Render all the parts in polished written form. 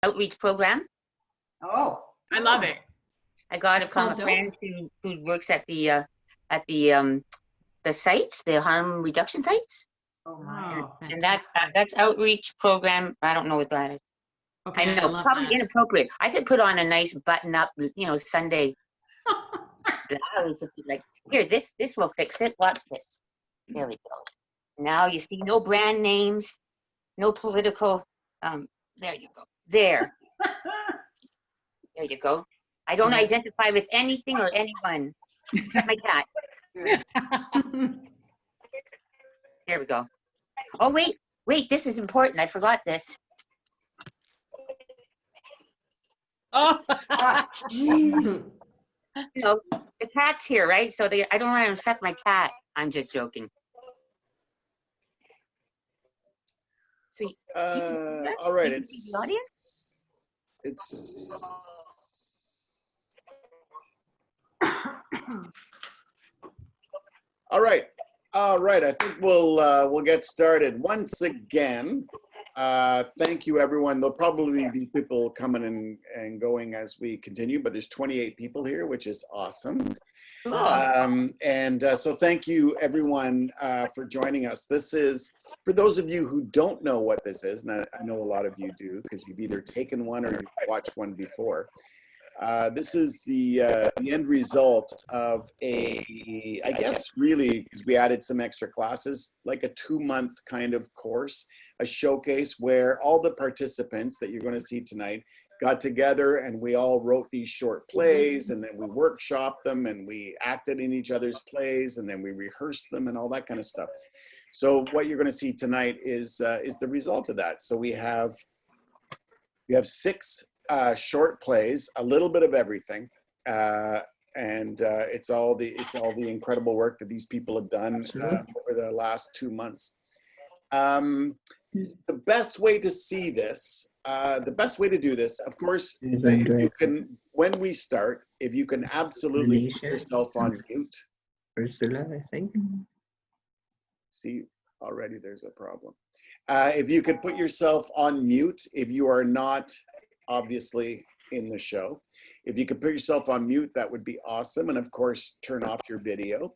outreach program. Oh, I love it. I got It's it from a called friend who works at the sites, the harm reduction sites, oh my. Oh, and fantastic. that's outreach program. I don't know what that is. Okay, I know, love probably that. inappropriate. I could put on a nice button-up, Sunday blouse. Like, here, this will fix it. Watch this. There we go. Now you see no brand names, no political. There you go. There you go. I don't Okay. identify with anything or anyone except my cat. There we go. Oh, wait, this is important. I forgot this. Oh, Jeez. The cat's here, right? So I don't want to infect my cat. I'm just joking. So all right, you can see the audience? it's all right. I think we'll get started once again. Thank you, everyone. There'll probably be people coming and going as we continue, but there's 28 people here, which is awesome. So thank you, everyone, for joining us. This is, for those of you who don't know what this is, and I know a lot of you do because you've either taken one or you've watched one before. This is the end result of I guess really, because we added some extra classes, like a 2-month kind of course, a showcase where all the participants that you're going to see tonight got together and we all wrote these short plays, and then we workshopped them and we acted in each other's plays, and then we rehearsed them and all that kind of stuff. So what you're going to see tonight is the result of that. So we have 6 short plays, a little bit of everything, and it's all the incredible work that these people have done over the last 2 months. The best way to see this, the best way to do this, of course, you can, when we start, if you can absolutely put yourself on mute. Ursula, I think. See, already there's a problem. If you could put yourself on mute, if you are not obviously in the show. If you could put yourself on mute, that would be awesome. And of course, turn off your video.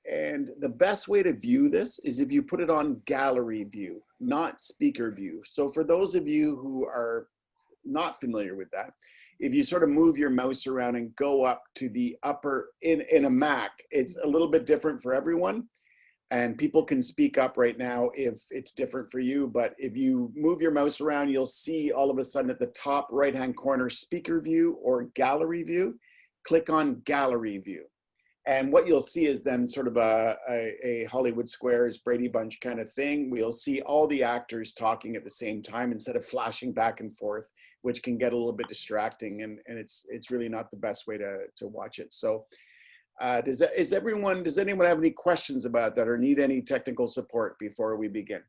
And the best way to view this is if you put it on gallery view, not speaker view. So for those of you who are not familiar with that, if you sort of move your mouse around and go up to the upper, in a Mac, it's a little bit different for everyone. And people can speak up right now if it's different for you. But if you move your mouse around, you'll see all of a sudden at the top right-hand corner, speaker view or gallery view. Click on gallery view. And what you'll see is then sort of a Hollywood Squares, Brady Bunch kind of thing. We'll see all the actors talking at the same time instead of flashing back and forth, which can get a little bit distracting. And it's really not the best way to watch it. So does anyone have any questions about that or need any technical support before we begin?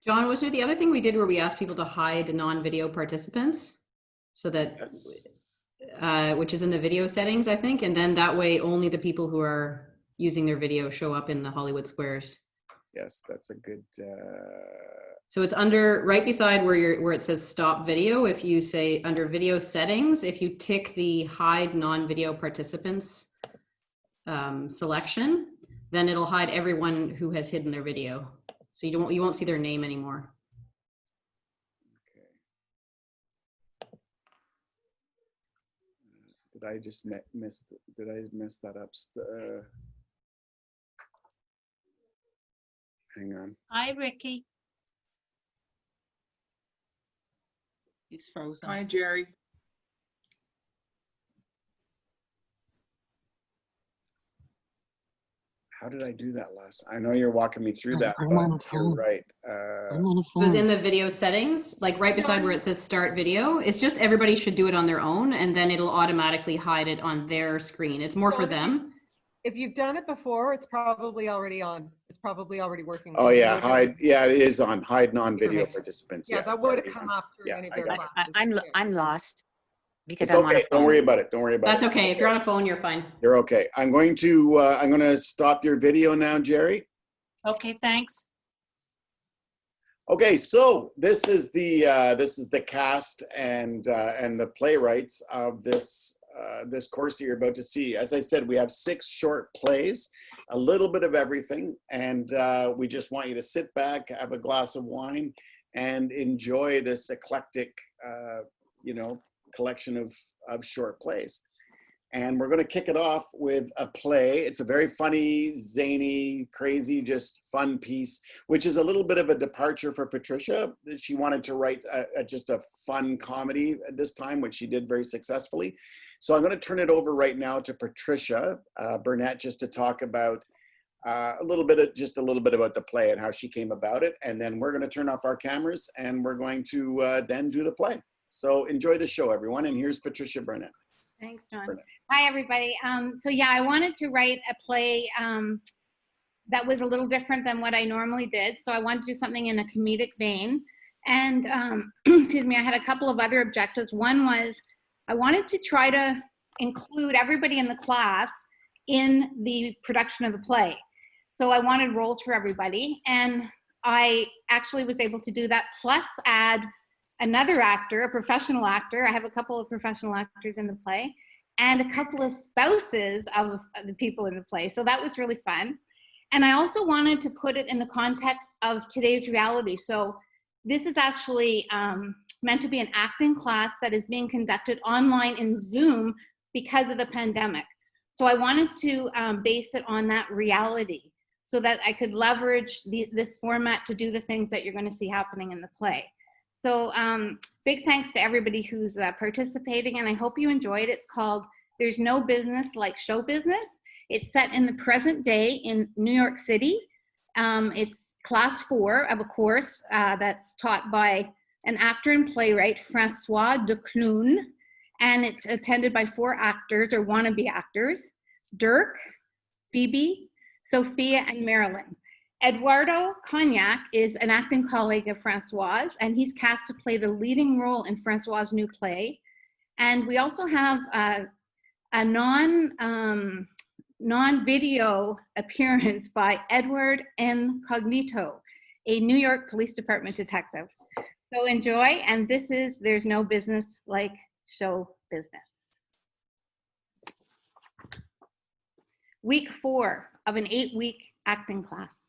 John, was there the other thing we did where we asked people to hide non-video participants? So that, Yes. which is in the video settings, I think. And then that way only the people who are using their video show up in the Hollywood Squares. Yes, that's a good... So it's under, right beside where it says stop video. If you say under video settings, if you tick the hide non-video participants selection, then it'll hide everyone who has hidden their video. So you won't see their name anymore. Okay. Did I just miss that up? Hang on. hi, Ricky. He's frozen. Hi, Jerry. How did I do that last? I know you're walking me through that, I'm on a but you're phone. right. I'm on a It was phone. in the video settings, like right beside where it says start video. It's just everybody should do it on their own, and then it'll automatically hide it on their screen. It's more for them. If you've done it before, it's probably already on. It's probably already working. Oh yeah, hide. Yeah, it is on hide non-video Perfect. participants. Yeah, that would have come up through Yeah, any of I their got it. classes. I'm lost because It's I'm on a okay. phone. Don't worry about it. Don't worry about That's it. okay. If you're on a phone, you're fine. You're okay. I'm going to stop your video now, Jerry. Okay, thanks. Okay, so this is the cast and the playwrights of this course that you're about to see. As I said, we have 6 short plays, a little bit of everything, and we just want you to sit back, have a glass of wine, and enjoy this eclectic, collection of short plays. And we're going to kick it off with a play. It's a very funny, zany, crazy, just fun piece, which is a little bit of a departure for Patricia. She wanted to write just a fun comedy at this time, which she did very successfully. So I'm going to turn it over right now to Patricia Burnett just to talk about a little bit about the play and how she came about it. And then we're going to turn off our cameras and we're going to then do the play. So enjoy the show, everyone. And here's Patricia Burnett. Thanks, John. Hi, everybody. So yeah, I wanted to write a play that was a little different than what I normally did. So I wanted to do something in a comedic vein. And excuse me, I had a couple of other objectives. One was I wanted to try to include everybody in the class in the production of the play. So I wanted roles for everybody. And I actually was able to do that, plus add another actor, a professional actor. I have a couple of professional actors in the play and a couple of spouses of the people in the play. So that was really fun. And I also wanted to put it in the context of today's reality. So this is actually meant to be an acting class that is being conducted online in Zoom because of the pandemic. So I wanted to base it on that reality so that I could leverage this format to do the things that you're going to see happening in the play. So big thanks to everybody who's participating, and I hope you enjoy it. It's called There's No Business Like Show Business. It's set in the present day in New York City. It's class 4 of a course that's taught by an actor and playwright, Francois Decloun, and it's attended by 4 actors or wannabe actors, Dirk, Phoebe, Sophia, and Marilyn. Eduardo Cognac is an acting colleague of Francois, and he's cast to play the leading role in Francois' new play. And we also have a non-video appearance by Edward Incognito, a New York Police Department detective. So enjoy, and this is There's No Business Like Show Business. Week 4 of an 8-week acting class.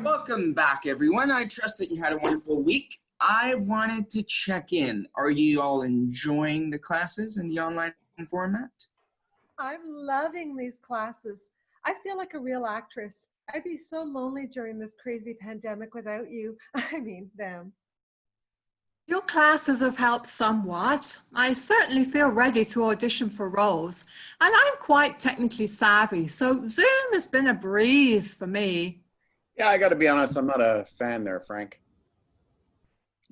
Welcome back, everyone. I trust that you had a wonderful week. I wanted to check in. Are you all enjoying the classes in the online format? I'm loving these classes. I feel like a real actress. I'd be so lonely during this crazy pandemic without you. I mean, them. Your classes have helped somewhat. I certainly feel ready to audition for roles, and I'm quite technically savvy, so Zoom has been a breeze for me. Yeah, I got to be honest, I'm not a fan there, Frank.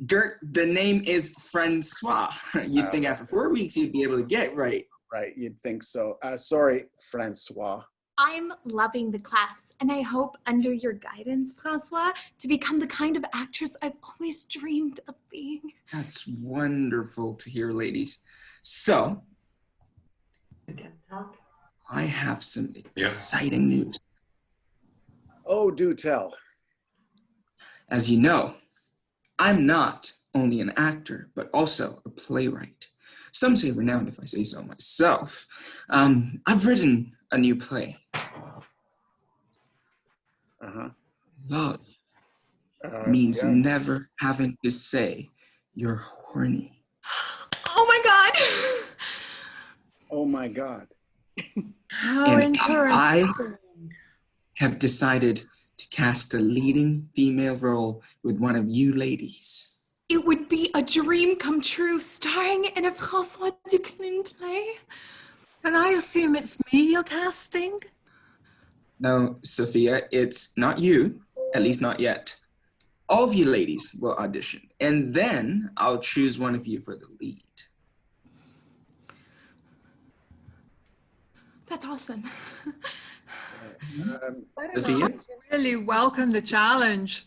Dirk, the name is Francois. You'd think after 4 weeks you'd be able to get it right. Right, you'd think so. Sorry, Francois. I'm loving the class, and I hope under your guidance, Francois, to become the kind of actress I've always dreamed of being. That's wonderful to hear, ladies. So, I have some exciting news. Oh, do tell. As you know, I'm not only an actor, but also a playwright. Some say renowned if I say so myself. I've written a new play. Love means never having to say you're horny. Oh my God! Oh my God. How And interesting. I have decided to cast a leading female role with one of you ladies. It would be a dream come true starring in a Francois Decloun play. And I assume it's me you're casting? No, Sophia, it's not you, at least not yet. All of you ladies will audition, and then I'll choose one of you for the lead. That's awesome. Sophia? Really welcome the challenge.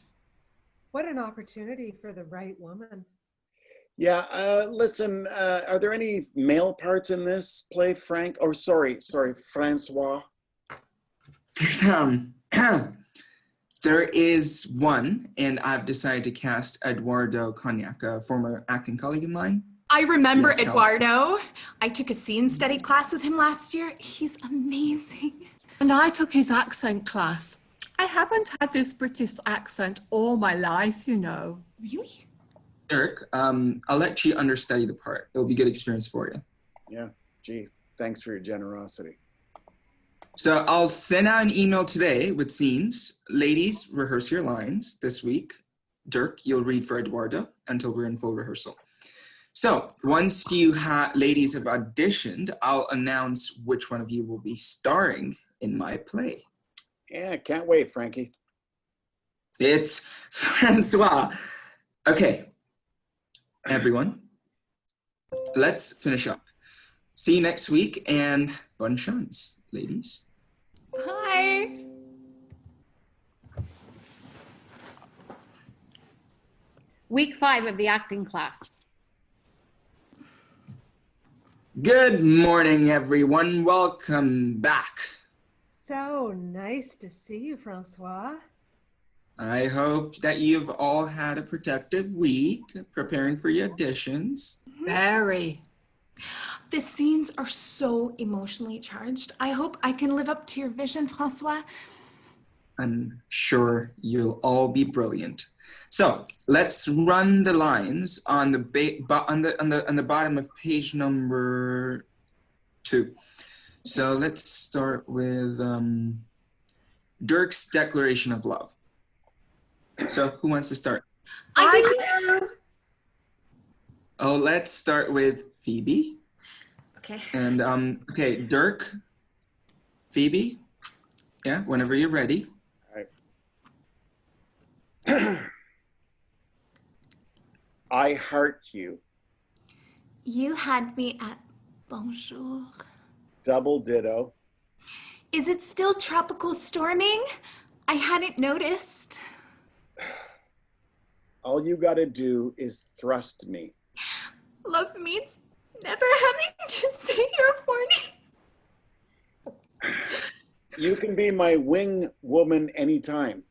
What an opportunity for the right woman. Yeah, listen, are there any male parts in this play, Frank? Or sorry, Francois? There is one, and I've decided to cast Eduardo Cognac, a former acting colleague of mine. I remember Yes, Eduardo. I took a scene study class with him last year. He's amazing. And I took his accent class. I haven't had this British accent all my life, you know. Really? Dirk, I'll let you understudy the part. It'll be a good experience for you. Yeah, gee, thanks for your generosity. So I'll send out an email today with scenes. Ladies, rehearse your lines this week. Dirk, you'll read for Eduardo until we're in full rehearsal. So once you ladies have auditioned, I'll announce which one of you will be starring in my play. Yeah, can't wait, Frankie. It's Francois. Okay, everyone, let's finish up. See you next week, and bonne chance, ladies. Bye. Week 5 of the acting class. Good morning, everyone. Welcome back. So nice to see you, Francois. I hope that you've all had a productive week preparing for your auditions. Very. The scenes are so emotionally charged. I hope I can live up to your vision, Francois. I'm sure you'll all be brilliant. So let's run the lines on the bottom of page number 2. So let's start with Dirk's declaration of love. So who wants to start? I do. Oh, let's start with Phoebe. Okay. And okay, Dirk, Phoebe, yeah, whenever you're ready. All right. I heart you. You had me at bonjour. Double ditto. Is it still tropical storming? I hadn't noticed. All you gotta do is thrust me. Love means never having to say you're horny. You can be my wing woman anytime.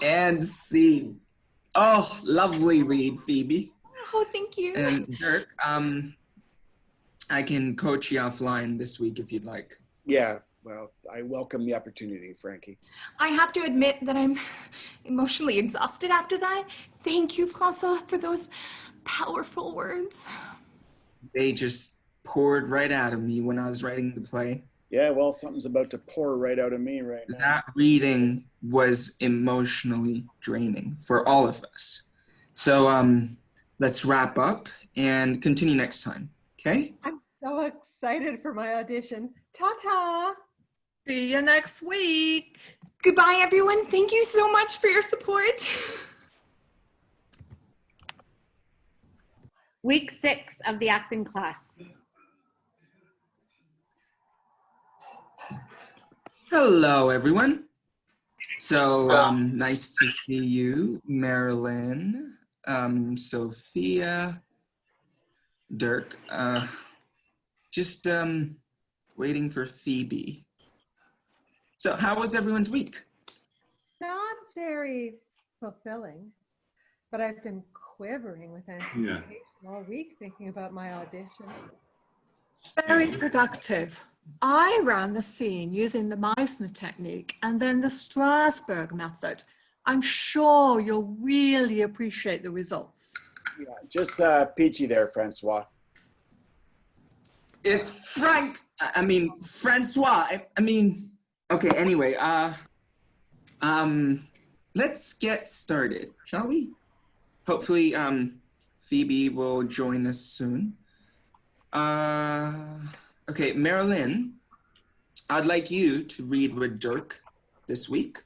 And scene. Oh, lovely read, Phoebe. Oh, thank you. And Dirk, I can coach you offline this week if you'd like. Yeah, well, I welcome the opportunity, Frankie. I have to admit that I'm emotionally exhausted after that. Thank you, Francois, for those powerful words. They just poured right out of me when I was writing the play. Yeah, well, something's about to pour right out of me right now. That reading was emotionally draining for all of us. So let's wrap up and continue next time, okay? I'm so excited for my audition. Ta-ta! See you next week. Goodbye, everyone. Thank you so much for your support. Week 6 of the acting class. Hello, everyone. So nice to see you, Marilyn, Sophia, Dirk. Just waiting for Phoebe. So how was everyone's week? Not very fulfilling, but I've been quivering with anticipation all week thinking about my audition. Very productive. I ran the scene using the Meissner technique and then the Strasberg method. I'm sure you'll really appreciate the results. Yeah, just peachy there, Francois. It's Francois. Okay, anyway, let's get started, shall we? Hopefully, Phoebe will join us soon. Okay, Marilyn, I'd like you to read with Dirk this week.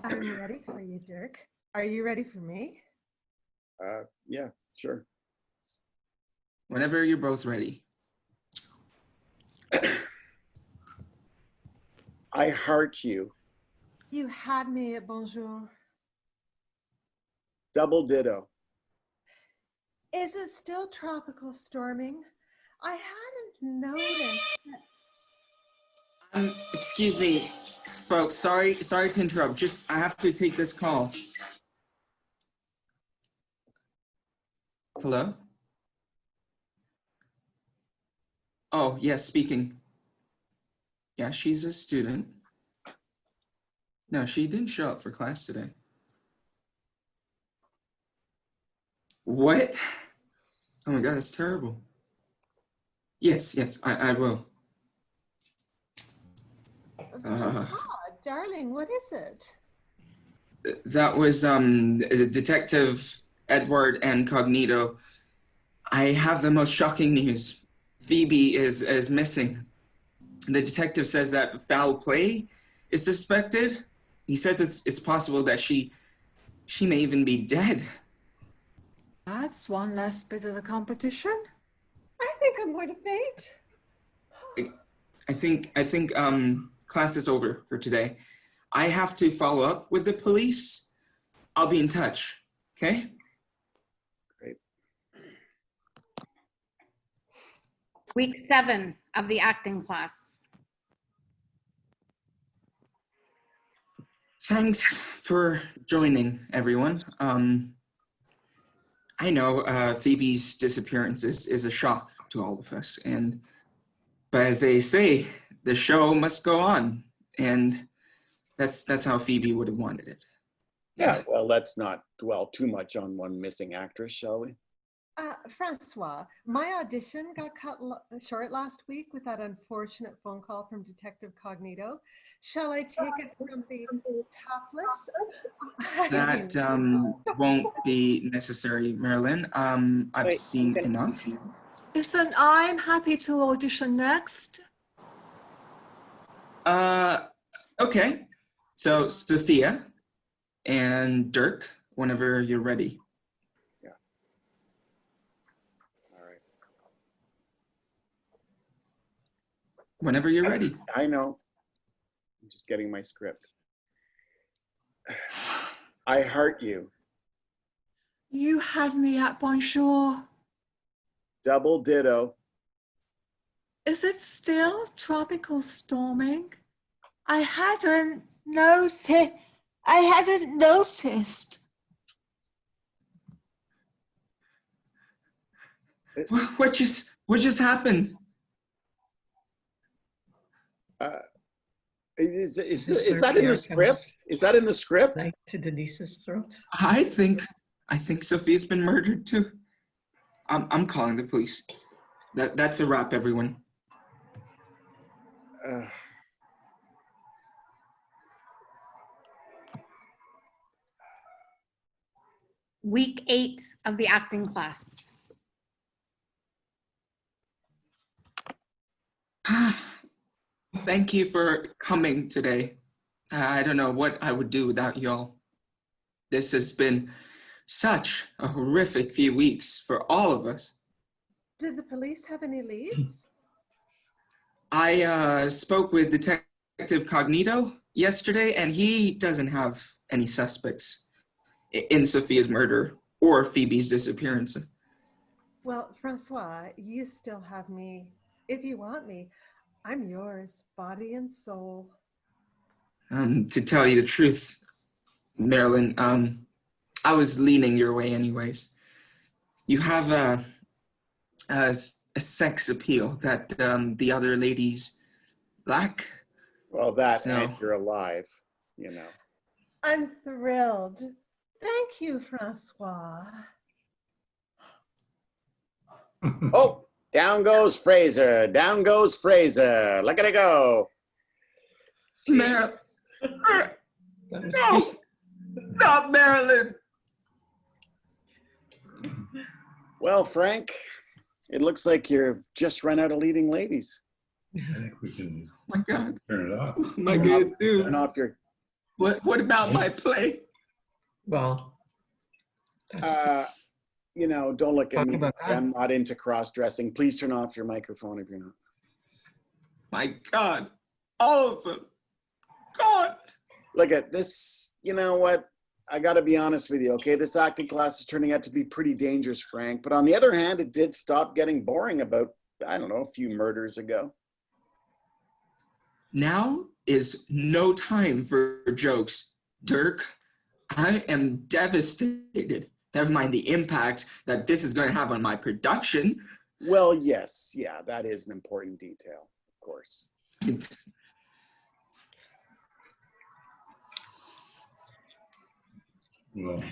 I'm ready for you, Dirk. Are you ready for me? Yeah, sure. Whenever you're both ready. I heart you. You had me at bonjour. Double ditto. Is it still tropical storming? I hadn't noticed. Excuse me, Folks, sorry to interrupt. Just, I have to take this call. Hello? Oh, yes, speaking. Yeah, she's a student. No, she didn't show up for class today. What? Oh my God, that's terrible. Yes, I will. Francois, darling, what is it? That was Detective Edward Incognito. I have the most shocking news. Phoebe is missing. The detective says that foul play is suspected. He says it's possible that she may even be dead. That's one less bit of the competition. I think I'm going to faint. I think class is over for today. I have to follow up with the police. I'll be in touch, okay? Great. Week 7 of the acting class. Thanks for joining, everyone. I know Phoebe's disappearance is a shock to all of us, but as they say, the show must go on, and that's how Phoebe would have wanted it. Yeah, well, let's not dwell too much on one missing actress, shall we? Francois, my audition got cut short last week with that unfortunate phone call from Detective Cognito. Shall I take it from the topless? That won't be necessary, Marilyn. I've seen enough. Listen, I'm happy to audition next. Okay. So Sophia and Dirk, whenever you're ready. Yeah. All right. Whenever you're ready. I know. I'm just getting my script. I heart you. You had me at bonjour. Double ditto. Is it still tropical storming? I hadn't noticed. What just happened? Is that in the script? Is that in the script? Knife to Denise's throat. I think Sophia's been murdered too. I'm calling the police. That's a wrap, everyone. Week 8 of the acting class. Thank you for coming today. I don't know what I would do without y'all. This has been such a horrific few weeks for all of us. Did the police have any leads? I spoke with Detective Cognito yesterday, and he doesn't have any suspects in Sophia's murder or Phoebe's disappearance. Well, Francois, you still have me. If you want me, I'm yours, body and soul. To tell you the truth, Marilyn, I was leaning your way anyways. You have a sex appeal that the other ladies lack. Well, and you're alive, you know. I'm thrilled. Thank you, Francois. Oh, down goes Fraser. Down goes Fraser. Look at it go. Marilyn. No, not Marilyn. Well, Frank, it looks like you've just run out of leading ladies. I think we can Oh my God. turn it off. What am I gonna do? Turn off your. What about my play? Well, You know, don't look at Talking me. about that. I'm not into cross-dressing. Please turn off your microphone if you're not. My God, all of them. God. Look at this. You know what? I got to be honest with you, okay? This acting class is turning out to be pretty dangerous, Frank. But on the other hand, it did stop getting boring about, I don't know, a few murders ago. Now is no time for jokes. Dirk, I am devastated. Never mind the impact that this is going to have on my production. Well, yes, yeah, that is an important detail, of course. Well,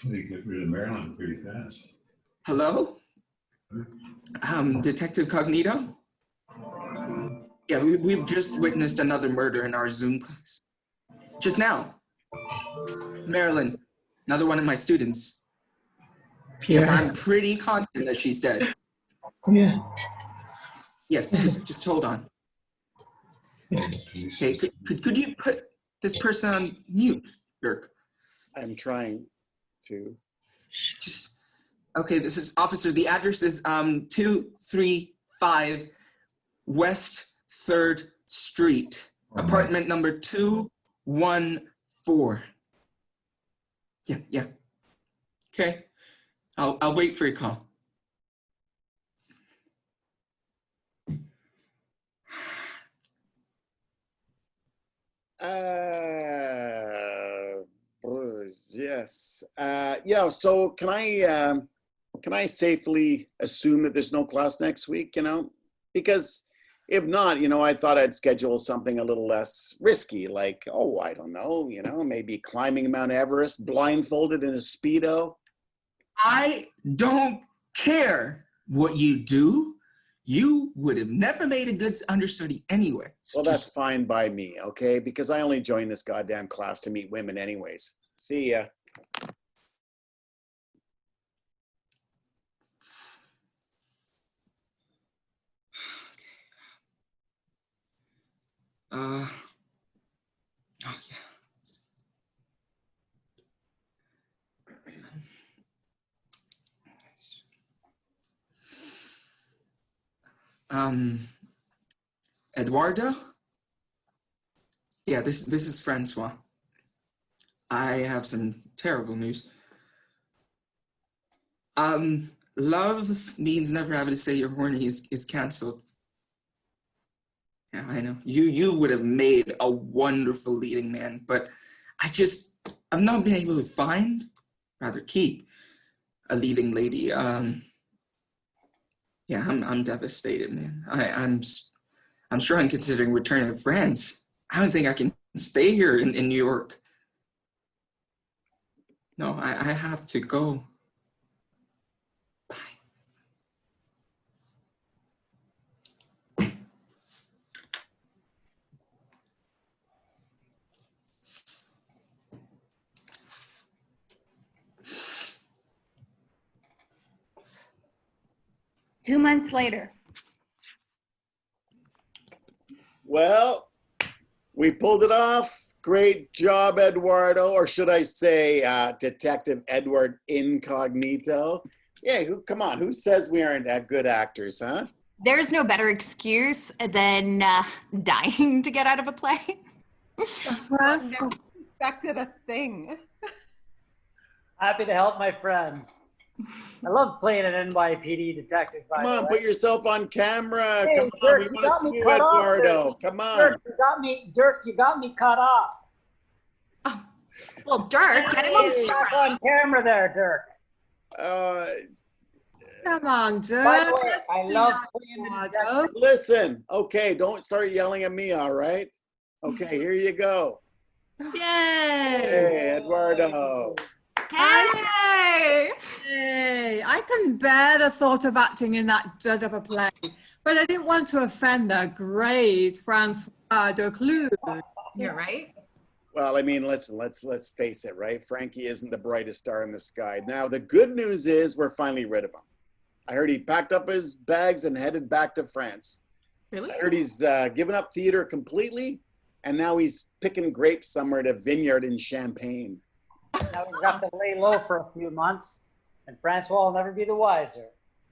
they get rid of Maryland pretty fast. Hello? Detective Cognito? Yeah, we've just witnessed another murder in our Zoom class. Just now. Marilyn, another one of my students. Yes, I'm pretty confident that she's dead. Yeah. Yes, just hold on. Okay, could you put this person on mute, Dirk? I'm trying to. Just, okay, this is Officer, the address is 235 West 3rd Street, apartment number 214. Yeah. Okay, I'll wait for your call. Yes. Yeah. So can I safely assume that there's no class next week? You know, because if not, you know, I thought I'd schedule something a little less risky, like, oh, I don't know, you know, maybe climbing Mount Everest blindfolded in a Speedo. I don't care what you do. You would have never made a good understudy anyway. So Well, that's fine by me, okay? Because I only joined this goddamn class to meet women anyways. See ya. Oh yeah. Eduardo? Yeah, this is Francois. I have some terrible news. Love means never having to say you're horny is canceled. Yeah, I know. You would have made a wonderful leading man, but I've not been able to find, rather keep, a leading lady. Yeah, I'm devastated, man. I'm sure I'm considering returning to France. I don't think I can stay here in New York. No, I have to go. Bye. 2 months later. Well, we pulled it off. Great job, Eduardo, or should I say Detective Edward Incognito. Yeah, come on, who says we aren't good actors, huh? There's no better excuse than dying to get out of a play. Never expected a thing. Happy to help my friends. I love playing an NYPD detective. Come on, put yourself on camera. Hey, Come Dirk, on, we you want got to me see you, cut off Eduardo. there. Come on. Dirk, you got me cut off. Well, Dirk, get him on Back on camera there, Dirk. Come on, Dirk. By the way, I love playing the detective. Listen, okay, don't start yelling at me, all right? Okay, here you go. Yay! Hey, Eduardo. Hey! Hey, I can bear the thought of acting in that dud of a play, but I didn't want to offend the great Francois de Clue. You're right. Well, I mean, listen, let's face it, right? Frankie isn't the brightest star in the sky. Now, the good news is we're finally rid of him. I heard he packed up his bags and headed back to France. Really? I heard he's given up theater completely, and now he's picking grapes somewhere at a vineyard in Champagne. Now we've got to lay low for a few months, and Francois will never be the wiser.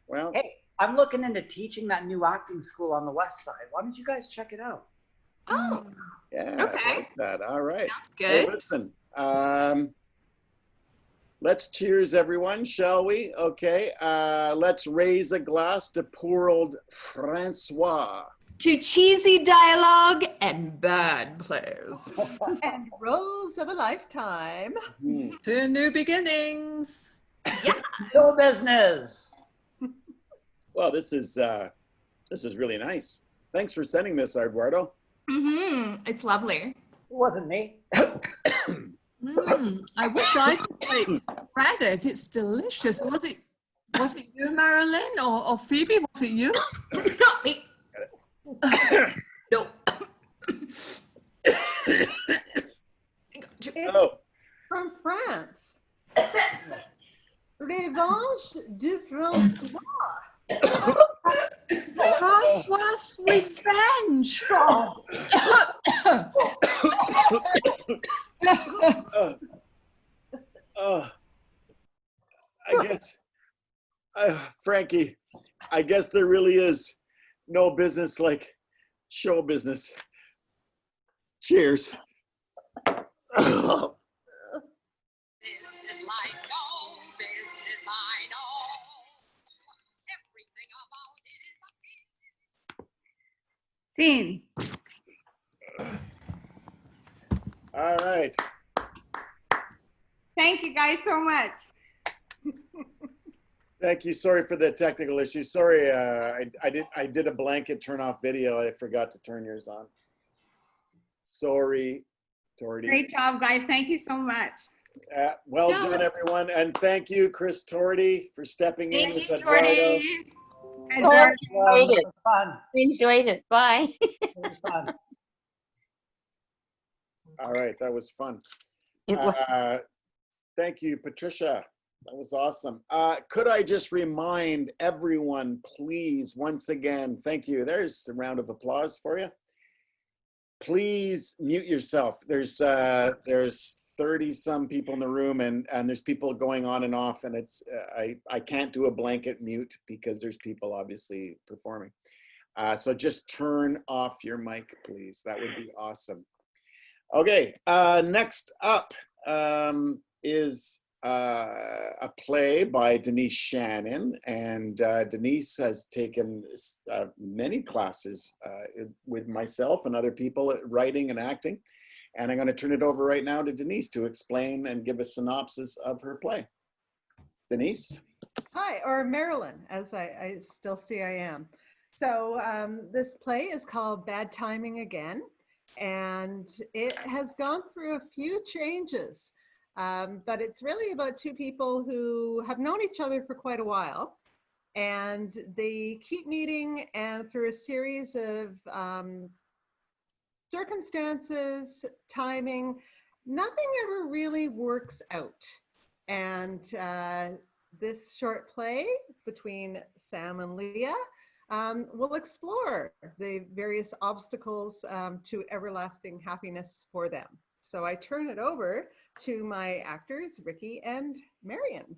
Well, hey, I'm looking into teaching that new acting school on the west side. Why don't you guys check it out? Oh, yeah, okay. I like that. All right. Good. Well, listen, let's cheers, everyone, shall we? Okay, let's raise a glass to poor old Francois. to cheesy dialogue and bad plays. And roles of a lifetime. To new beginnings. Show business. Well, this is really nice. Thanks for sending this, Eduardo. It's lovely. It wasn't me. I wish I could take credit. It's delicious. Was it you, Marilyn, or Phoebe? Was it you? Not me. No. It's from France. Revanche de François. François' Revenge. I guess, Frankie, I guess there really is no business like show business. Cheers. Scene. All right. Thank you guys so much. Thank you. Sorry for the technical issue. Sorry, I did a blanket turn off video. I forgot to turn yours on. Sorry, Torty. Great job, guys. Thank you so much. Well done, everyone, and thank you, Chris Torty, for stepping in. Thank you, as Eduardo. Torty. Enjoyed it. Fun. Enjoyed it. Bye. It was fun. All right, that was fun. It was- Thank you, Patricia. That was awesome. Could I just remind everyone, please, once again, thank you. There's a round of applause for you. Please mute yourself. There's 30 some people in the room, and there's people going on and off, and it's I can't do a blanket mute because there's people obviously performing. So just turn off your mic, please. That would be awesome. Okay, next up is a play by Denise Shannon, and Denise has taken many classes with myself and other people at writing and acting, and I'm going to turn it over right now to Denise to explain and give a synopsis of her play. Denise? Hi, or Marilyn, as I still see I am. So this play is called Bad Timing Again, and it has gone through a few changes. But it's really about two people who have known each other for quite a while, and they keep meeting, and through a series of circumstances, timing, nothing ever really works out. And this short play between Sam and Leah will explore the various obstacles to everlasting happiness for them. So I turn it over to my actors, Ricky and Marion.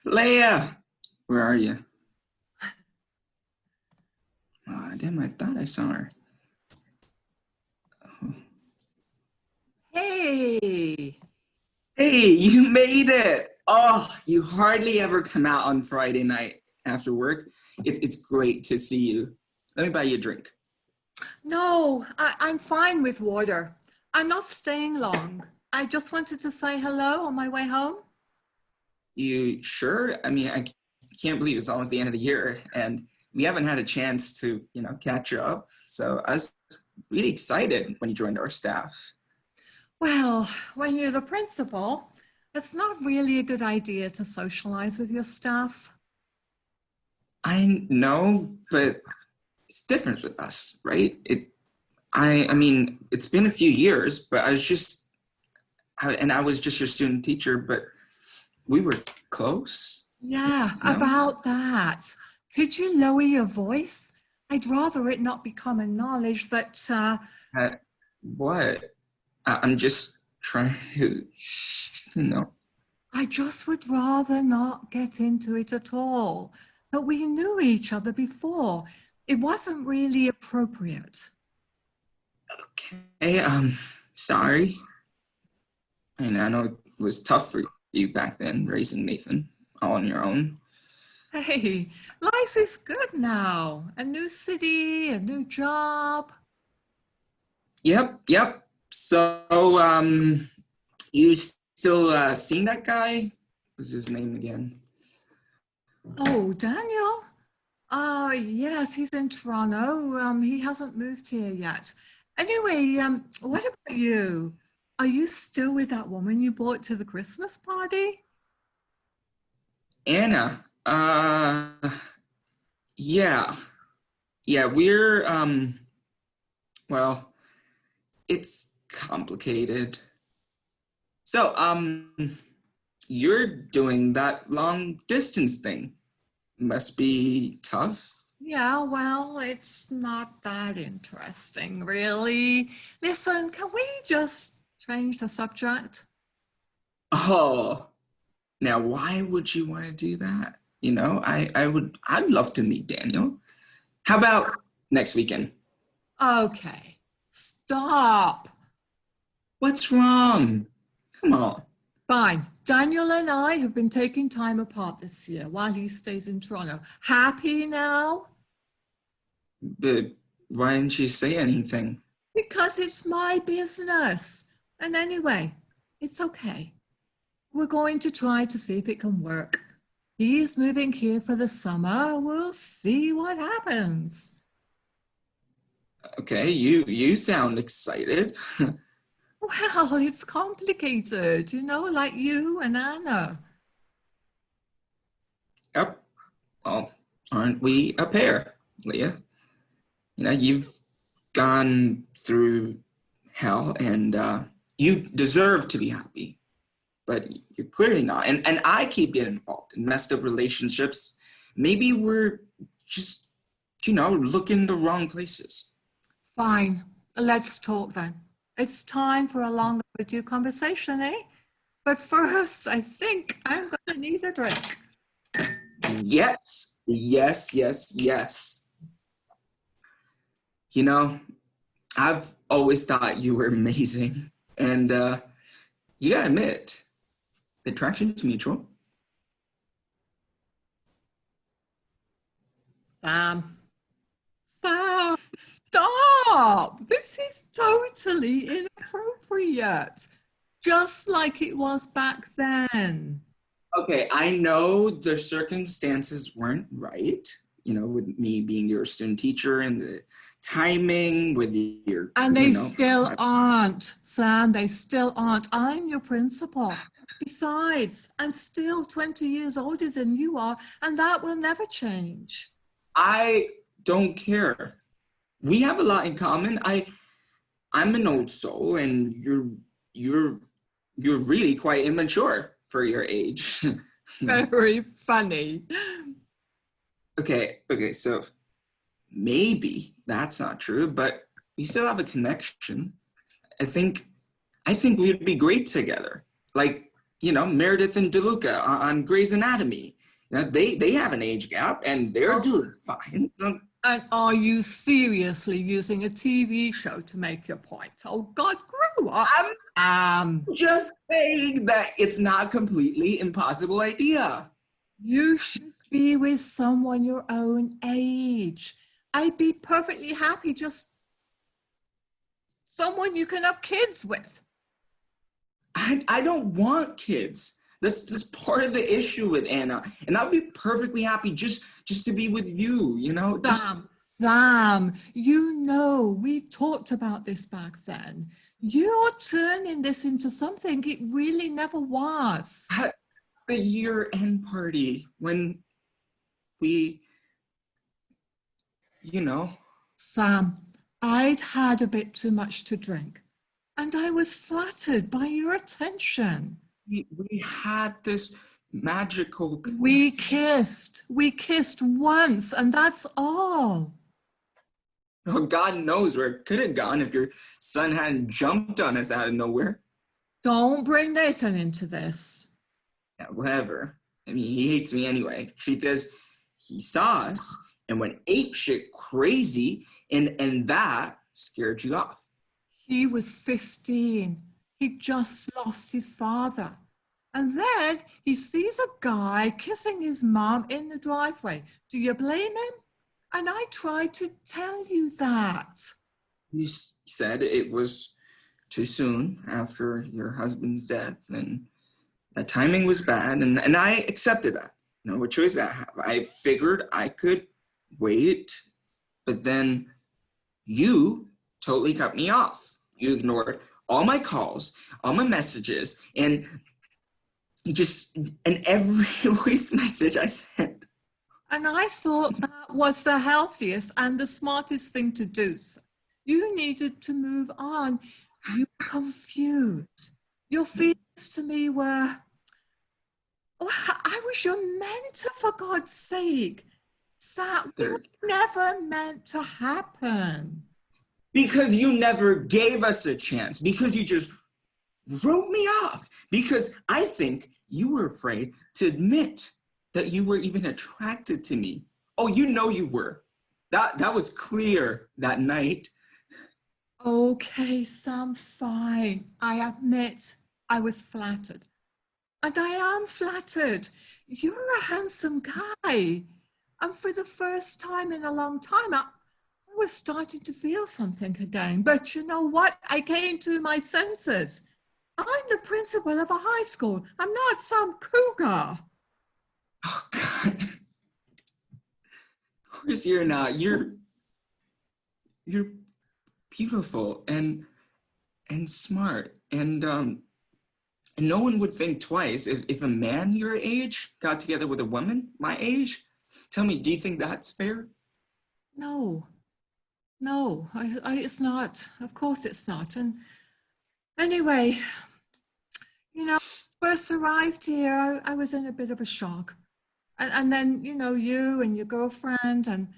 Leia, where are you? Oh, damn, I thought I saw her. Oh. Hey. Hey, you made it. Oh, you hardly ever come out on Friday night after work. It's great to see you. Let me buy you a drink. No, I'm fine with water. I'm not staying long. I just wanted to say hello on my way home. You sure? I mean, I can't believe it's almost the end of the year, and we haven't had a chance to, catch up. So I was really excited when you joined our staff. Well, when you're the principal, it's not really a good idea to socialize with your staff. I know, but it's different with us, right? I mean, it's been a few years, but I was just your student teacher, but we were close. Yeah, about that. Could you lower your voice? I'd rather it not be common knowledge that... What? I'm just trying to, I just would rather not get into it at all. But we knew each other before. It wasn't really appropriate. Okay, sorry. And I know it was tough for you back then, raising Nathan all on your own. Hey, life is good now. A new city, a new job. Yep. So, you still seeing that guy? What's his name again? Oh, Daniel? Yes, he's in Toronto. He hasn't moved here yet. Anyway, what about you? Are you still with that woman you brought to the Christmas party? Anna. Yeah. Yeah, we're, well, it's complicated. So, you're doing that long distance thing. Must be tough. Yeah, well, it's not that interesting, really. Listen, can we just change the subject? Oh, now why would you want to do that? You know, I'd love to meet Daniel. How about next weekend? Okay, stop. What's wrong? Come on. Fine. Daniel and I have been taking time apart this year while he stays in Toronto. Happy now? But why didn't you say anything? Because it's my business. And anyway, it's okay. We're going to try to see if it can work. He's moving here for the summer. We'll see what happens. Okay, you sound excited. Well, it's complicated, you know, like you and Anna. Yep. Well, aren't we a pair, Leah? You know, you've gone through hell and you deserve to be happy, but you're clearly not. And I keep getting involved in messed up relationships. Maybe we're just, you know, looking the wrong places. Fine, let's talk then. It's time for a long overdue conversation, eh? But first, I think I'm gonna need a drink. Yes. You know, I've always thought you were amazing. And you gotta admit, the attraction's mutual. Sam, stop! This is totally inappropriate. Just like it was back then. Okay, I know the circumstances weren't right, you know, with me being your student teacher and the timing with your... And they still aren't, Sam, they still aren't. I'm your principal. Besides, I'm still 20 years older than you are, and that will never change. I don't care. We have a lot in common. I'm an old soul, and you're really quite immature for your age. Very funny. Okay, so maybe that's not true, but we still have a connection. I think we'd be great together. Like, you know, Meredith and DeLuca on Grey's Anatomy. You know, they have an age gap and they're doing fine. And are you seriously using a TV show to make your point? Oh God, grow up. I'm just saying that it's not a completely impossible idea. You should be with someone your own age. I'd be perfectly happy just someone you can have kids with. I don't want kids. That's part of the issue with Anna. And I'd be perfectly happy just to be with you, you know? Sam, you know, we talked about this back then. You're turning this into something it really never was. At the year-end party, when we, you know. Sam, I'd had a bit too much to drink, and I was flattered by your attention. We had this magical... We kissed once, and that's all. Oh, God knows where it could have gone if your son hadn't jumped on us out of nowhere. Don't bring Nathan into this. Yeah, whatever. I mean, he hates me anyway. Truth is, he saw us, and went apeshit crazy, and that scared you off. He was 15. He just lost his father. And then he sees a guy kissing his mom in the driveway. Do you blame him? And I tried to tell you that. You said it was too soon after your husband's death, and the timing was bad, and I accepted that. You know, what choice I have? I figured I could wait, but then you totally cut me off. You ignored all my calls, all my messages, and every voice message I sent. And I thought that was the healthiest and the smartest thing to do. You needed to move on. You were confused. Your feelings to me were, oh, I was your mentor, for God's sake. That was never meant to happen. Because you never gave us a chance. Because you just wrote me off. Because I think you were afraid to admit that you were even attracted to me. Oh, you know you were. That was clear that night. Okay, Sam, fine. I admit I was flattered. And I am flattered. You're a handsome guy. And for the first time in a long time, I was starting to feel something again. But you know what? I came to my senses. I'm the principal of a high school. I'm not some cougar. Oh, God. Of course you're not. You're beautiful and smart. And no one would think twice if a man your age got together with a woman my age. Tell me, do you think that's fair? No, it's not. Of course it's not. And anyway, you know, first arrived here, I was in a bit of a shock. And then, you know, you and your girlfriend, and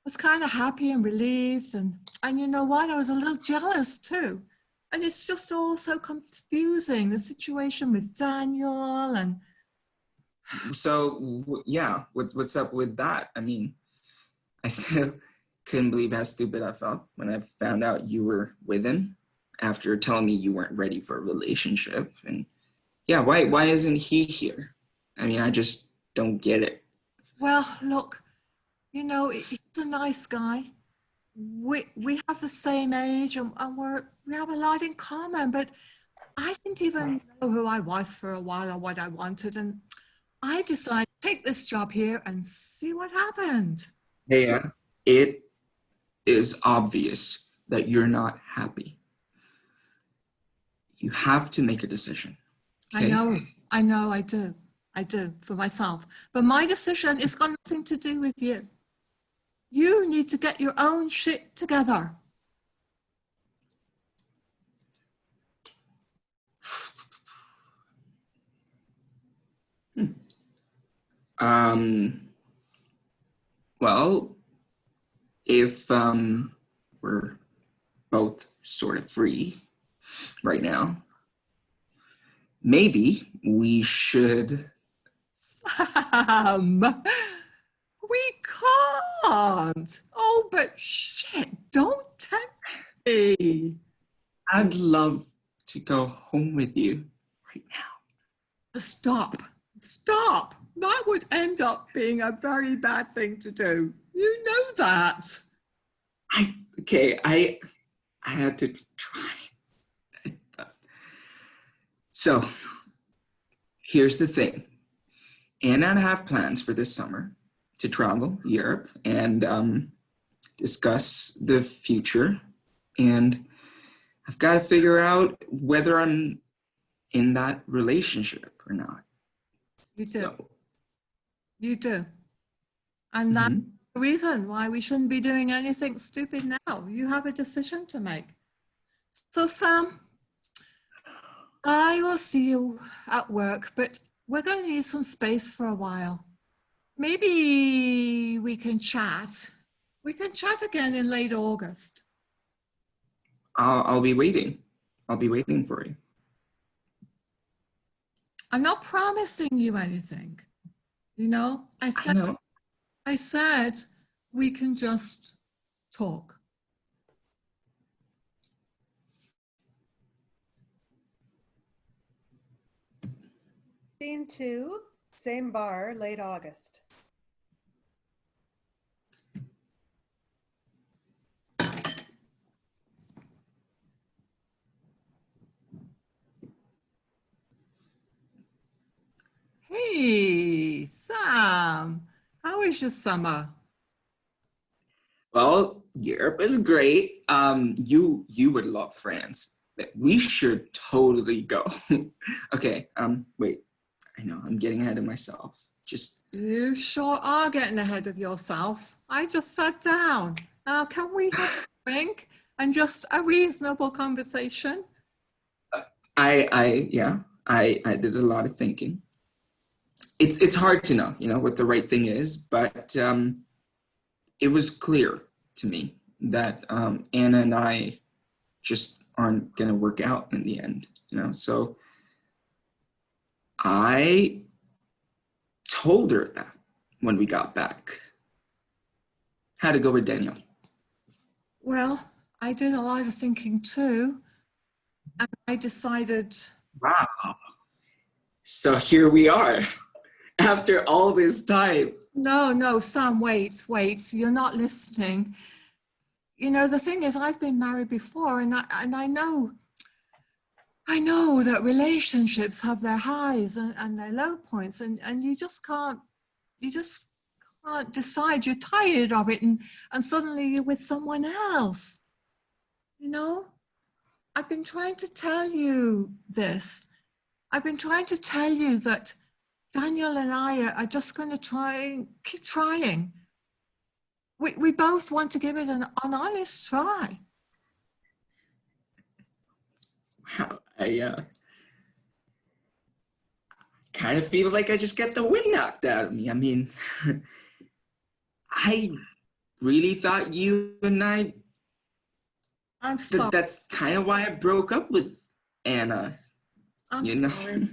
was kind of happy and relieved. And you know what? I was a little jealous too. And it's just all so confusing, the situation with Daniel and... So, yeah, what's up with that? I mean, I still couldn't believe how stupid I felt when I found out you were with him after telling me you weren't ready for a relationship. And yeah, why isn't he here? I mean, I just don't get it. Well, look, you know, he's a nice guy. We have the same age and we have a lot in common, but I didn't even know who I was for a while or what I wanted. And I decided to take this job here and see what happened. Hey, it is obvious that you're not happy. You have to make a decision. Okay? I know, I do for myself. But my decision is got nothing to do with you. You need to get your own shit together. Well, if we're both sort of free right now, maybe we should... Sam, we can't. Oh, but shit, don't tempt me. I'd love to go home with you right now. Stop. That would end up being a very bad thing to do. You know that. I had to try. So, here's the thing. Anna and I have plans for this summer to travel Europe and discuss the future. And I've got to figure out whether I'm in that relationship or not. You do. You do. And that's the reason why we shouldn't be doing anything stupid now. You have a decision to make. So, Sam, I will see you at work, but we're going to need some space for a while. Maybe we can chat. We can chat again in late August. I'll be waiting. I'll be waiting for you. I'm not promising you anything. You know, I said we can just talk. Scene 2, same bar, late August. Hey, Sam, how is your summer? Well, Europe is great. You would love France. We should totally go. Okay, wait. I know I'm getting ahead of myself. Just You sure are getting ahead of yourself. I just sat down. Now, can we have a drink and just a reasonable conversation? I did a lot of thinking. It's hard to know, what the right thing is, but it was clear to me that Anna and I just aren't gonna work out in the end, so I told her that when we got back. How'd it go with Daniel? Well, I did a lot of thinking too, and I decided. Wow. So here we are, after all this time. No, Sam, wait, you're not listening. The thing is, I've been married before, and I know that relationships have their highs and their low points, and you just can't decide you're tired of it and suddenly you're with someone else. I've been trying to tell you this. I've been trying to tell you that Daniel and I are just going to keep trying. We both want to give it an honest try. Wow, I kind of feel like I just get the wind knocked out of me. I mean, I really thought you and I'm sorry. That's kind of why I broke up with Anna. I'm sorry.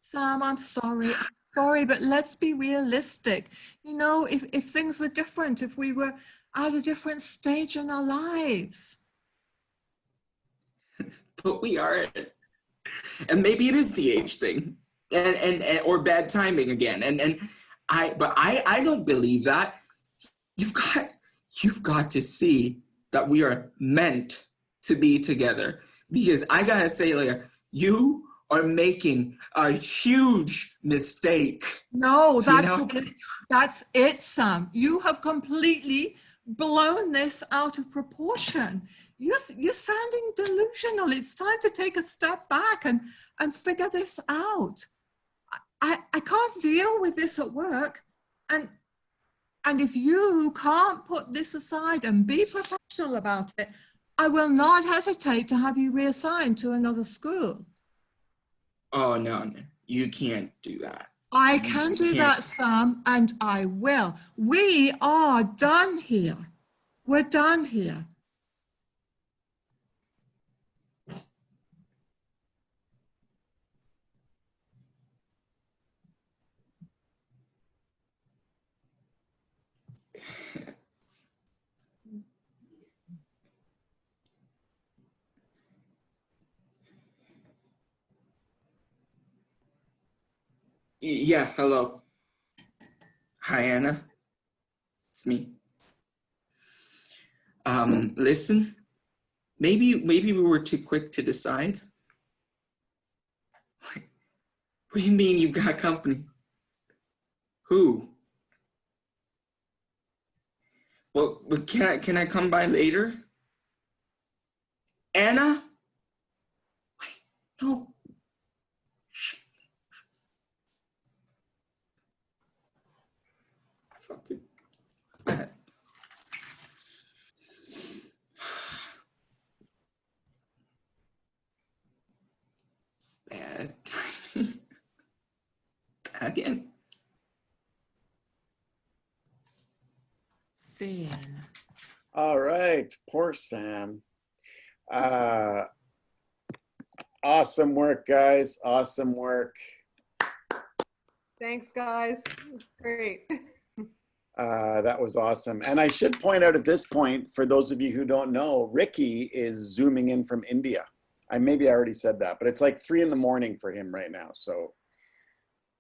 Sam, I'm sorry. Sorry, but let's be realistic. If things were different, if we were at a different stage in our lives. But we aren't. And maybe it is the age thing, and or bad timing again. But I don't believe that. You've got to see that we are meant to be together. Because I gotta say, Leah, you are making a huge mistake. No, that's it, Sam. You have completely blown this out of proportion. You're sounding delusional. It's time to take a step back and figure this out. I can't deal with this at work. And if you can't put this aside and be professional about it, I will not hesitate to have you reassigned to another school. Oh, no, you can't do that. I can do that, Sam, and I will. We are done here. We're done here. Yeah, hello. Hi, Anna. It's me. Listen, maybe we were too quick to decide. What do you mean you've got company? Who? Well, can I come by later? Anna? Wait, no. Fucking bad. Bad timing. Again. Scene. All right, poor Sam. Awesome work, guys. Awesome work. Thanks, guys. It was great. That was awesome. And I should point out at this point, for those of you who don't know, Ricky is zooming in from India. Maybe I already said that, but it's like 3 a.m. for him right now. So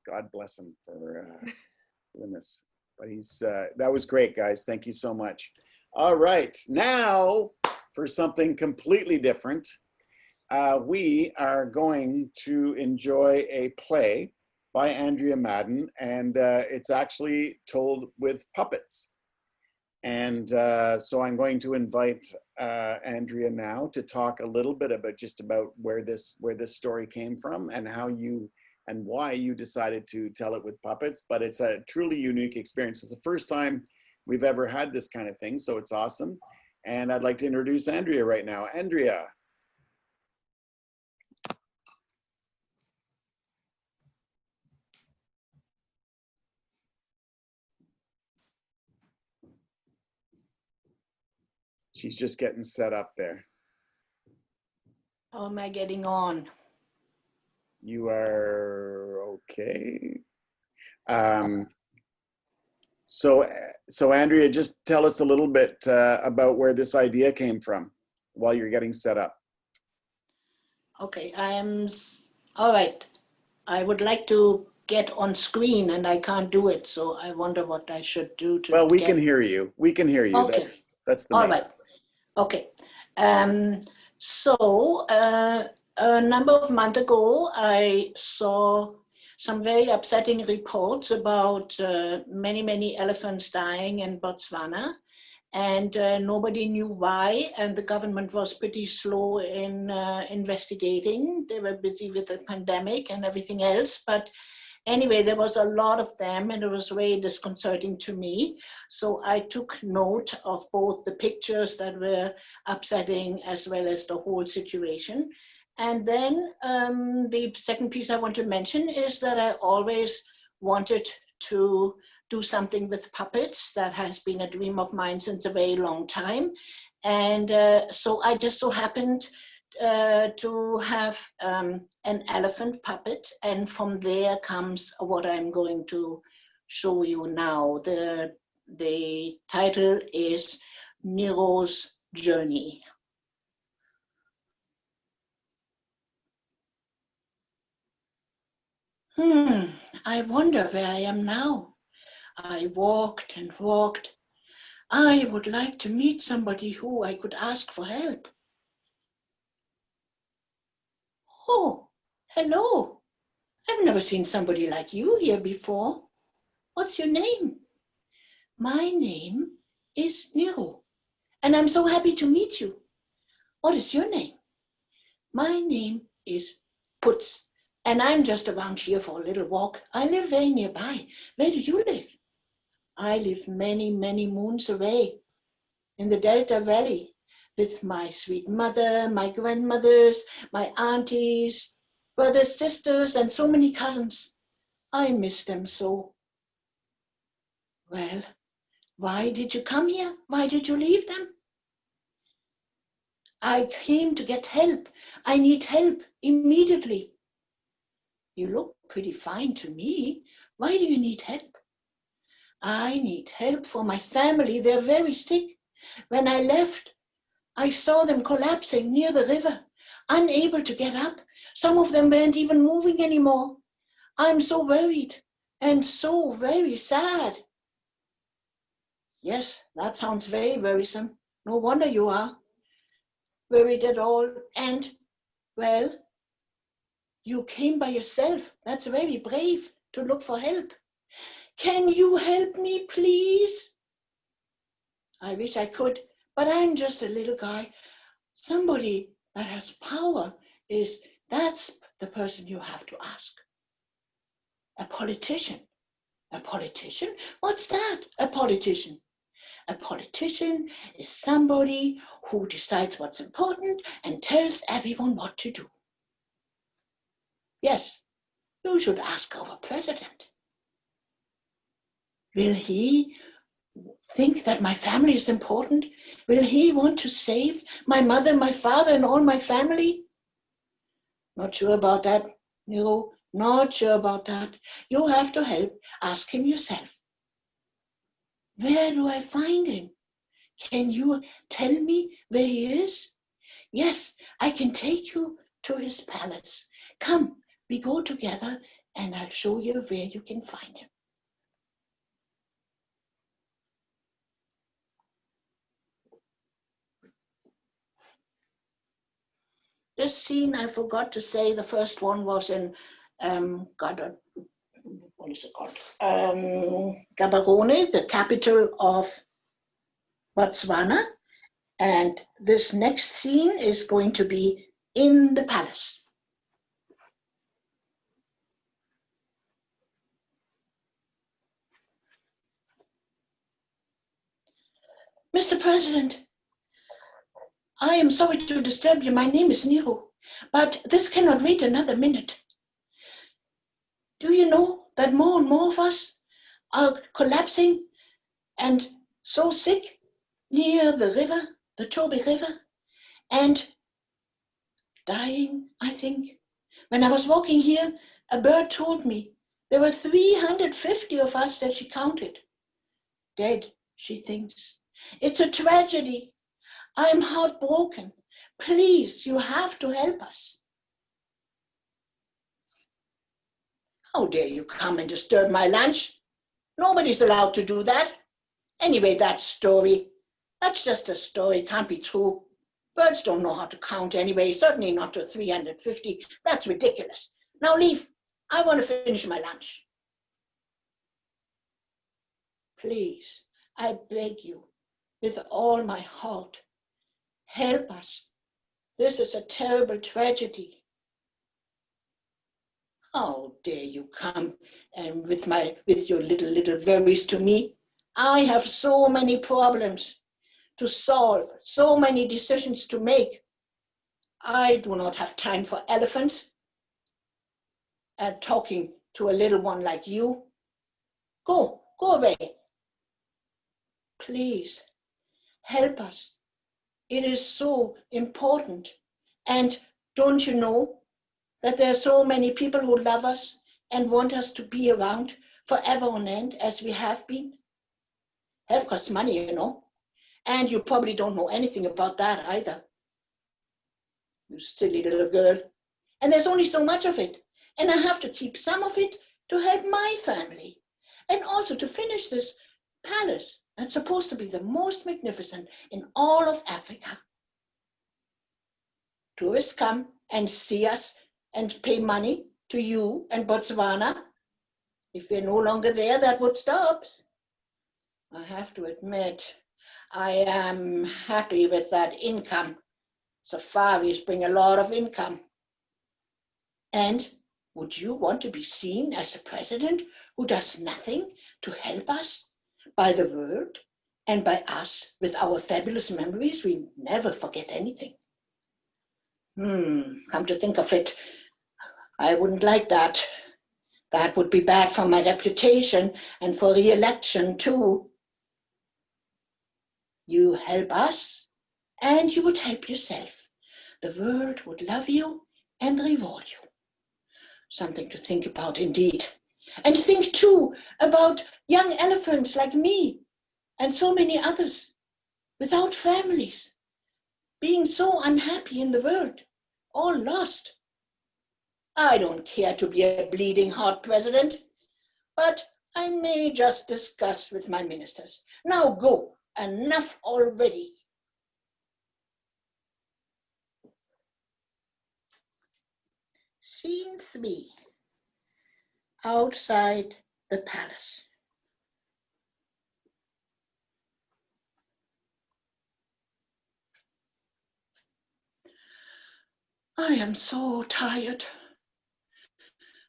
God bless him for doing this. But that was great, guys. Thank you so much. All right, now for something completely different. We are going to enjoy a play by Andrea Madden, and it's actually told with puppets. And so I'm going to invite Andrea now to talk a little bit about where this story came from and how you and why you decided to tell it with puppets. But it's a truly unique experience. It's the first time we've ever had this kind of thing, so it's awesome. And I'd like to introduce Andrea right now. Andrea. She's just getting set up there. How am I getting on? You are okay. So Andrea, just tell us a little bit about where this idea came from while you're getting set up. Okay, all right. I would like to get on screen and I can't do it, so I wonder what I should do to. Well, we can hear you. We can hear you. Okay. That's the all main. right. Okay. So a number of months ago, I saw some very upsetting reports about many elephants dying in Botswana, and nobody knew why, and the government was pretty slow in investigating. They were busy with the pandemic and everything else, but anyway, there was a lot of them, and it was very disconcerting to me. So I took note of both the pictures that were upsetting as well as the whole situation. And then the second piece I want to mention is that I always wanted to do something with puppets. That has been a dream of mine since a very long time. And so I just so happened to have an elephant puppet, and from there comes what I'm going to show you now. The title is Nero's Journey. I wonder where I am now. I walked and walked. I would like to meet somebody who I could ask for help. Oh, hello. I've never seen somebody like you here before. What's your name? My name is Nero, and I'm so happy to meet you. What is your name? My name is Putz, and I'm just around here for a little walk. I live very nearby. Where do you live? I live many moons away in the Delta Valley with my sweet mother, my grandmothers, my aunties, brothers, sisters, and so many cousins. I miss them so. Well, why did you come here? Why did you leave them? I came to get help. I need help immediately. You look pretty fine to me. Why do you need help? I need help for my family. They're very sick. When I left, I saw them collapsing near the river, unable to get up. Some of them weren't even moving anymore. I'm so worried and so very sad. Yes, that sounds very worrisome. No wonder you are worried at all. And, well, you came by yourself. That's very brave to look for help. Can you help me, please? I wish I could, but I'm just a little guy. Somebody that has power that's the person you have to ask. A politician. A politician? What's that, a politician? A politician is somebody who decides what's important and tells everyone what to do. Yes, you should ask our president. Will he think that my family is important? Will he want to save my mother, my father, and all my family? Not sure about that, Nero. Not sure about that. You have to help. Ask him yourself. Where do I find him? Can you tell me where he is? Yes, I can take you to his palace. Come, we go together and I'll show you where you can find him. This scene, I forgot to say, the first one was in, what is it called? Gaborone, the capital of Botswana. And this next scene is going to be in the palace. Mr. President, I am sorry to disturb you. My name is Nero, but this cannot wait another minute. Do you know that more and more of us are collapsing and so sick near the river, the Chobe River, and dying, I think? When I was walking here, a bird told me there were 350 of us that she counted. Dead, she thinks. It's a tragedy. I'm heartbroken. Please, you have to help us. How dare you come and disturb my lunch? Nobody's allowed to do that. Anyway, that story, that's just a story, can't be true. Birds don't know how to count anyway, certainly not to 350. That's ridiculous. Now leave. I want to finish my lunch. Please, I beg you, with all my heart, help us. This is a terrible tragedy. How dare you come and with your little worries to me? I have so many problems to solve, so many decisions to make. I do not have time for elephants and talking to a little one like you. Go away. Please, help us. It is so important. And don't you know that there are so many people who love us and want us to be around forever on end as we have been? Help costs money, you know. And you probably don't know anything about that either. You silly little girl. And there's only so much of it. And I have to keep some of it to help my family. And also to finish this palace that's supposed to be the most magnificent in all of Africa. Tourists come and see us and pay money to you and Botswana. If we're no longer there, that would stop. I have to admit, I am happy with that income. Safaris bring a lot of income. And would you want to be seen as a president who does nothing to help us by the word and by us with our fabulous memories? We never forget anything. Come to think of it, I wouldn't like that. That would be bad for my reputation and for re-election too. You help us and you would help yourself. The world would love you and reward you. Something to think about indeed. And think too about young elephants like me and so many others without families, being so unhappy in the world, all lost. I don't care to be a bleeding heart president, but I may just discuss with my ministers. Now go, enough already. Scene 3, outside the palace. I am so tired.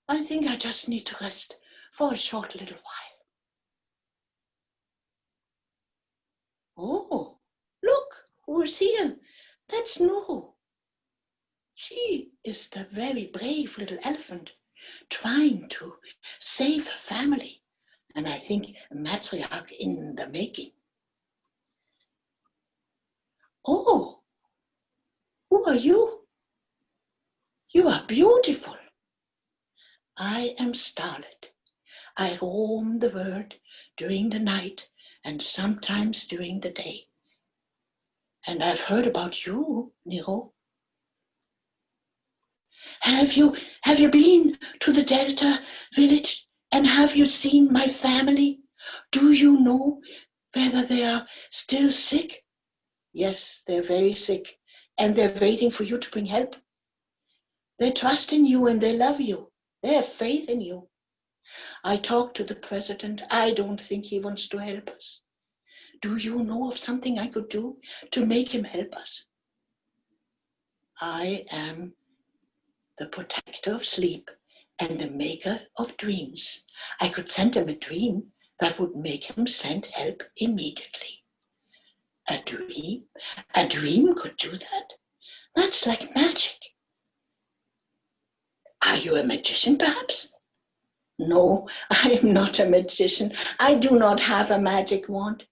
I think I just need to rest for a short little while. Oh, look, who's here? That's Nuru. She is the very brave little elephant trying to save her family. And I think a matriarch in the making. Oh, who are you? You are beautiful. I am Starlet. I roam the world during the night and sometimes during the day. And I've heard about you, Nero. Have you been to the Delta village and have you seen my family? Do you know whether they are still sick? Yes, they're very sick and they're waiting for you to bring help. They trust in you and they love you. They have faith in you. I talked to the president. I don't think he wants to help us. Do you know of something I could do to make him help us? I am the protector of sleep and the maker of dreams. I could send him a dream that would make him send help immediately. A dream could do that? That's like magic. Are you a magician, perhaps? No, I am not a magician. I do not have a magic wand.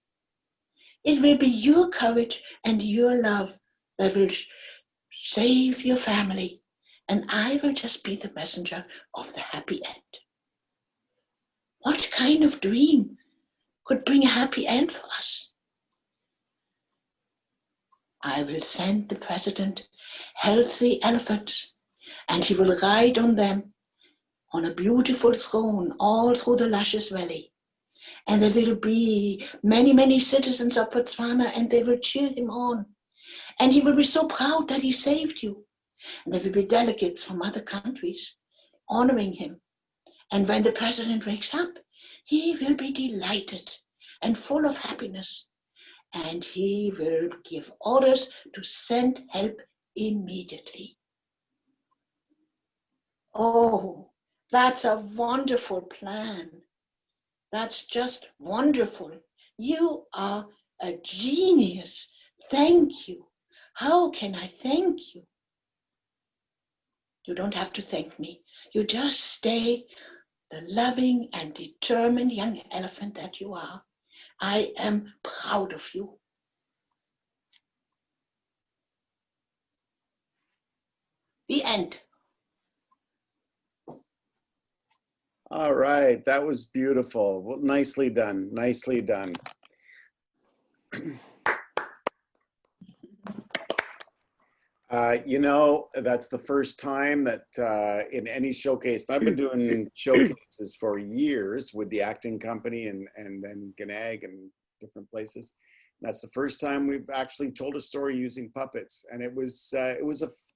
It will be your courage and your love that will save your family, and I will just be the messenger of the happy end. What kind of dream could bring a happy end for us? I will send the president healthy elephants, and he will ride on them on a beautiful throne all through the luscious valley. And there will be many, many citizens of Botswana, and they will cheer him on. And he will be so proud that he saved you. And there will be delegates from other countries honoring him. And when the president wakes up, he will be delighted and full of happiness. And he will give orders to send help immediately. Oh, that's a wonderful plan. That's just wonderful. You are a genius. Thank you. How can I thank you? You don't have to thank me. You just stay the loving and determined young elephant that you are. I am proud of you. The end. All right, that was beautiful. Well, nicely done, nicely done. You know, that's the first time that in any showcase, I've been doing showcases for years with the acting company and then Gnag and different places. And that's the first time we've actually told a story using puppets. And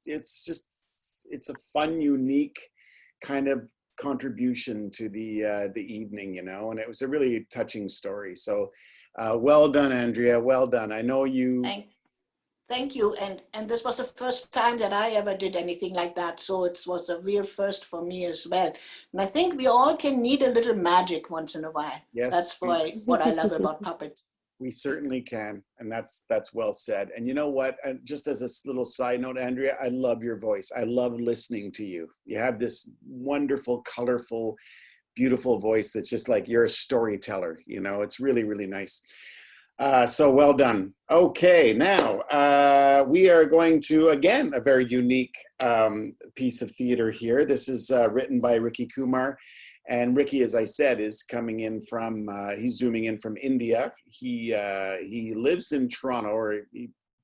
it's a fun, unique kind of contribution to the evening, you know, and it was a really touching story. So well done, Andrea, well done. I know you. Thank you. And this was the first time that I ever did anything like that. So it was a real first for me as well. And I think we all can need a little magic once in a while. Yes. That's what I love about puppets. We certainly can. And that's well said. And you know what, just as a little side note, Andrea, I love your voice. I love listening to you. You have this wonderful, colorful, beautiful voice that's just like you're a storyteller, you know, it's really, really nice. So well done. Okay, now we are going to, again, a very unique piece of theater here. This is written by Ricky Kumar. And Ricky, as I said, is coming in from, he's zooming in from India. He lives in Toronto, or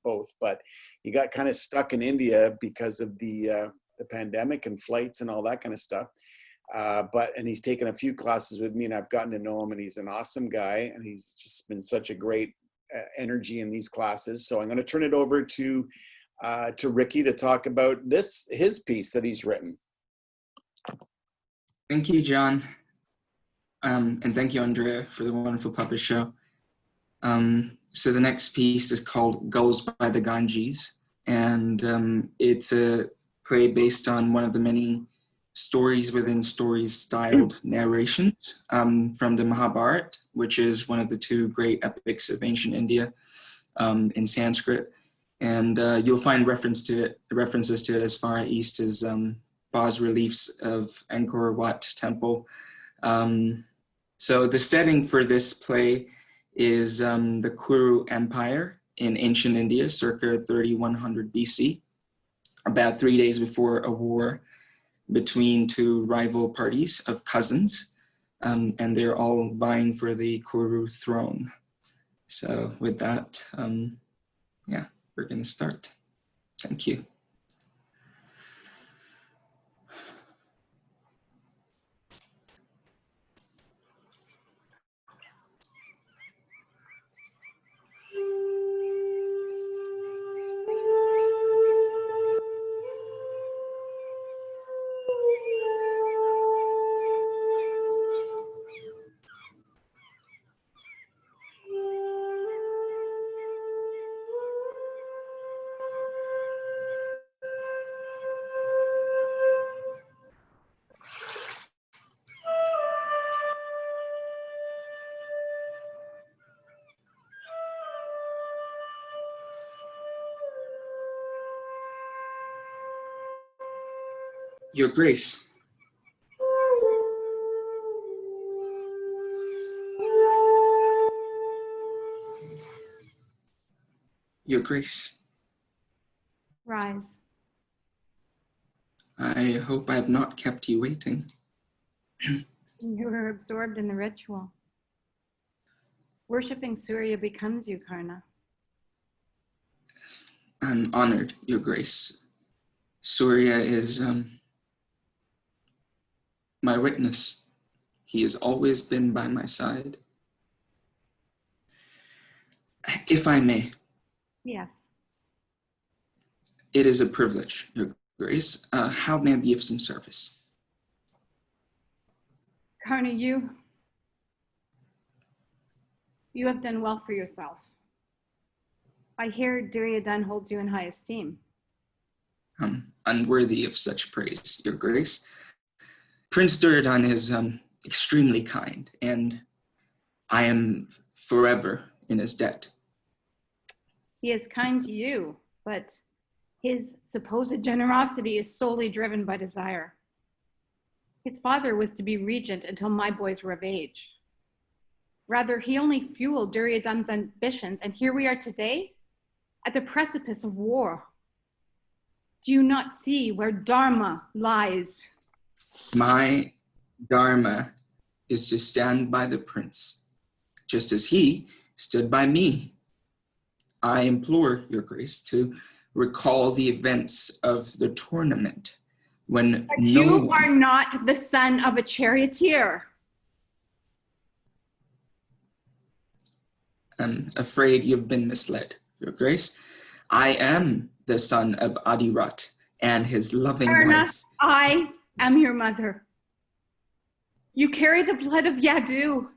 both, but he got kind of stuck in India because of the pandemic and flights and all that kind of stuff. And he's taken a few classes with me and I've gotten to know him, and he's an awesome guy, and he's just been such a great energy in these classes. So I'm going to turn it over to Ricky to talk about his piece that he's written. Thank you, John. And thank you, Andrea, for the wonderful puppet show. So the next piece is called Gulls by the Ganges. And it's a play based on one of the many stories within stories styled narrations from the Mahabharata, which is one of the two great epics of ancient India in Sanskrit. And you'll find references to it as far east as bas-reliefs of Angkor Wat Temple. So the setting for this play is the Kuru Empire in ancient India, circa 3100 BC, about 3 days before a war between two rival parties of cousins, and they're all vying for the Kuru throne. So with that, yeah, we're going to start. Thank you. Your Grace. Your Grace. Rise. I hope I have not kept you waiting. You were absorbed in the ritual. Worshipping Surya becomes you, Karna. I'm honored, Your Grace. Surya is my witness. He has always been by my side. If I may. Yes. It is a privilege, Your Grace. How may I be of some service? Karna, you have done well for yourself. I hear Duryodhan holds you in high esteem. I'm unworthy of such praise, Your Grace. Prince Duryodhan is extremely kind, and I am forever in his debt. He is kind to you, but his supposed generosity is solely driven by desire. His father was to be regent until my boys were of age. Rather, he only fueled Duryodhan's ambitions, and here we are today, at the precipice of war. Do you not see where Dharma lies? My Dharma is to stand by the prince, just as he stood by me. I implore Your Grace to recall the events of the tournament when But you are not the son of a charioteer. I'm afraid you've been misled, Your Grace. I am the son of Adirat and his loving wife. I am your mother. You carry the blood of Yadu.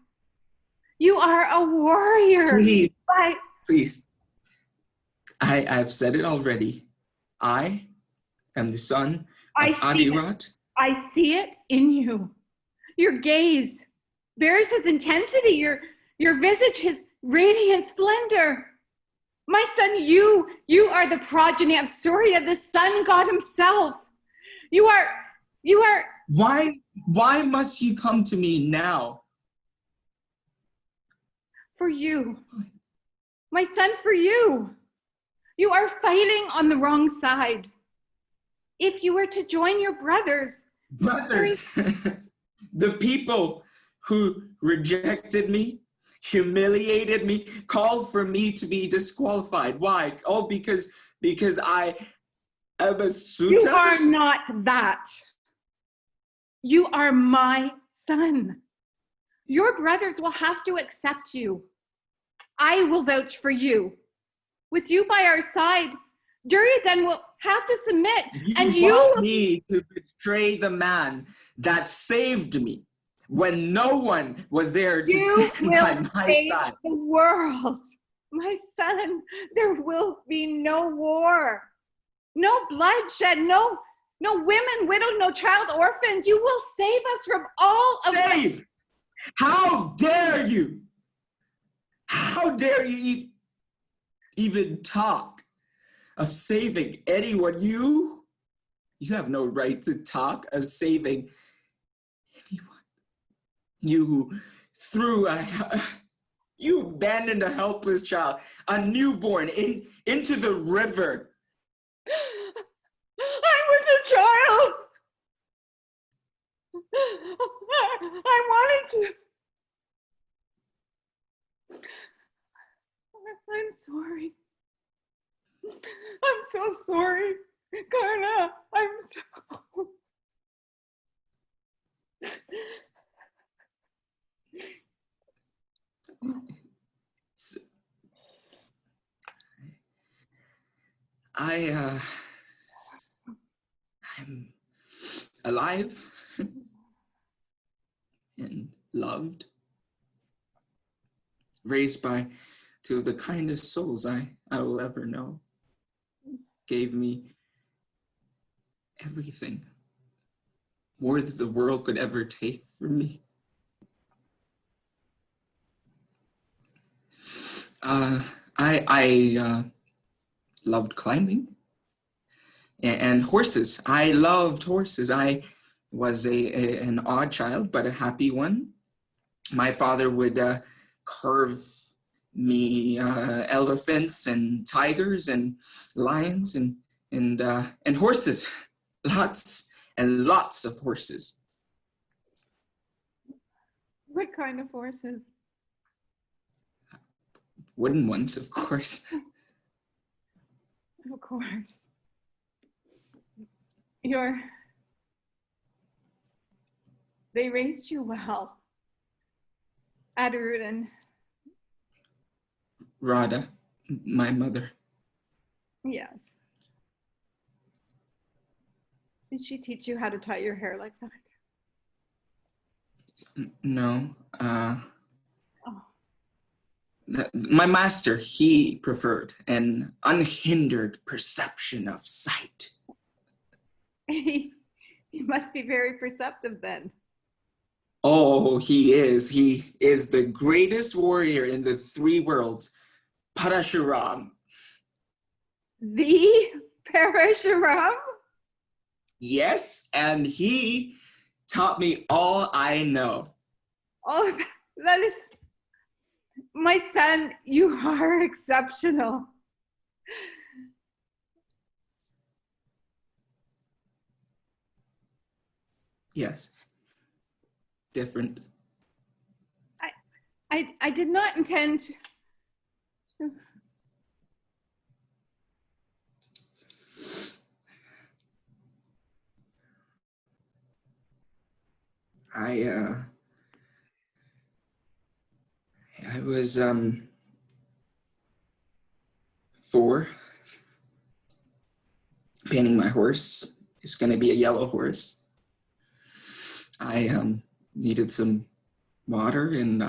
You are a warrior. Please, please. I've said it already. I am the son of Adirat. I see it in you. Your gaze bears his intensity, your visage, his radiant splendor. My son, you are the progeny of Surya, the sun god himself. You are. Why must you come to me now? For you. My son, for you. You are fighting on the wrong side. If you were to join your brothers. Brothers, the people who rejected me, humiliated me, called for me to be disqualified. Why? Oh, because I am a Sutta? You are not that. You are my son. Your brothers will have to accept you. I will vouch for you. With you by our side, Duryodhan will have to submit, and you want me to betray the man that saved me when no one was there to stand by my save side. The world. My son, there will be no war, no bloodshed, no women widowed, no child orphaned. You will save us from all of Save! How dare you? How dare you even talk of saving anyone? You have no right to talk of saving anyone. You abandoned a helpless child, a newborn, into the river. I was a child. I wanted to. I'm sorry. I'm so sorry. Carla, I'm so... I'm alive and loved, raised by two of the kindest souls I will ever know. Gave me everything, more than the world could ever take from me. I loved climbing and horses. I loved horses. I was an odd child, but a happy one. My father would carve me elephants and tigers and lions and horses, lots and lots of horses. What kind of horses? Wooden ones, of course. Of course. They raised you well. Adarud and... Radha, my mother. Yes. Did she teach you how to tie your hair like that? No. Oh. My master, he preferred an unhindered perception of sight. He must be very perceptive then. Oh, he is. He is the greatest warrior in the three worlds. Parashuram. The Parashuram? Yes, and he taught me all I know. Oh, that is... My son, you are exceptional. Yes. Different. I did not intend to... I was 4, painting my horse. It's gonna be a yellow horse. I needed some water and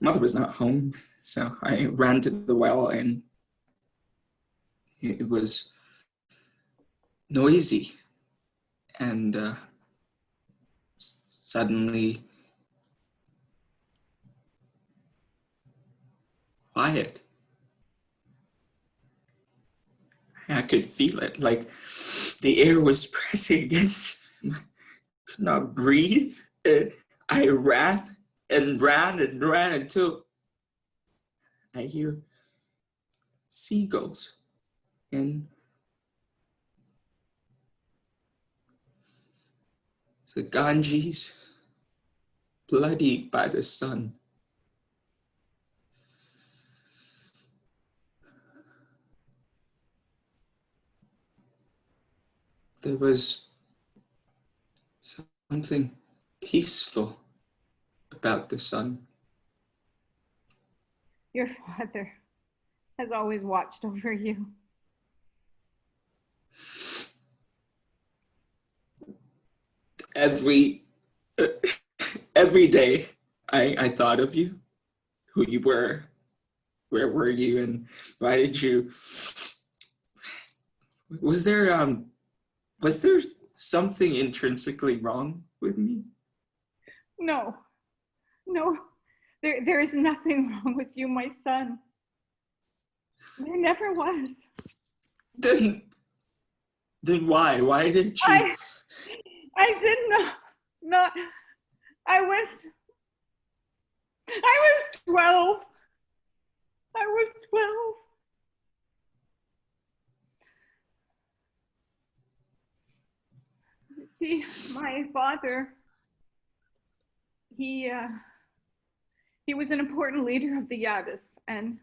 mother was not home, so I ran to the well and it was noisy and suddenly quiet. I could feel it, like the air was pressing against my, could not breathe. I ran and ran and ran until I hear seagulls and the Ganges bloodied by the sun. There was something peaceful about the sun. Your father has always watched over you. Every day I thought of you, who you were, where were you, and why did you, was there something intrinsically wrong with me? No, there is nothing wrong with you, my son. There never was. Then why? Why did you? I did not. I was 12. I was 12. See, my father, he was an important leader of the Yadis, and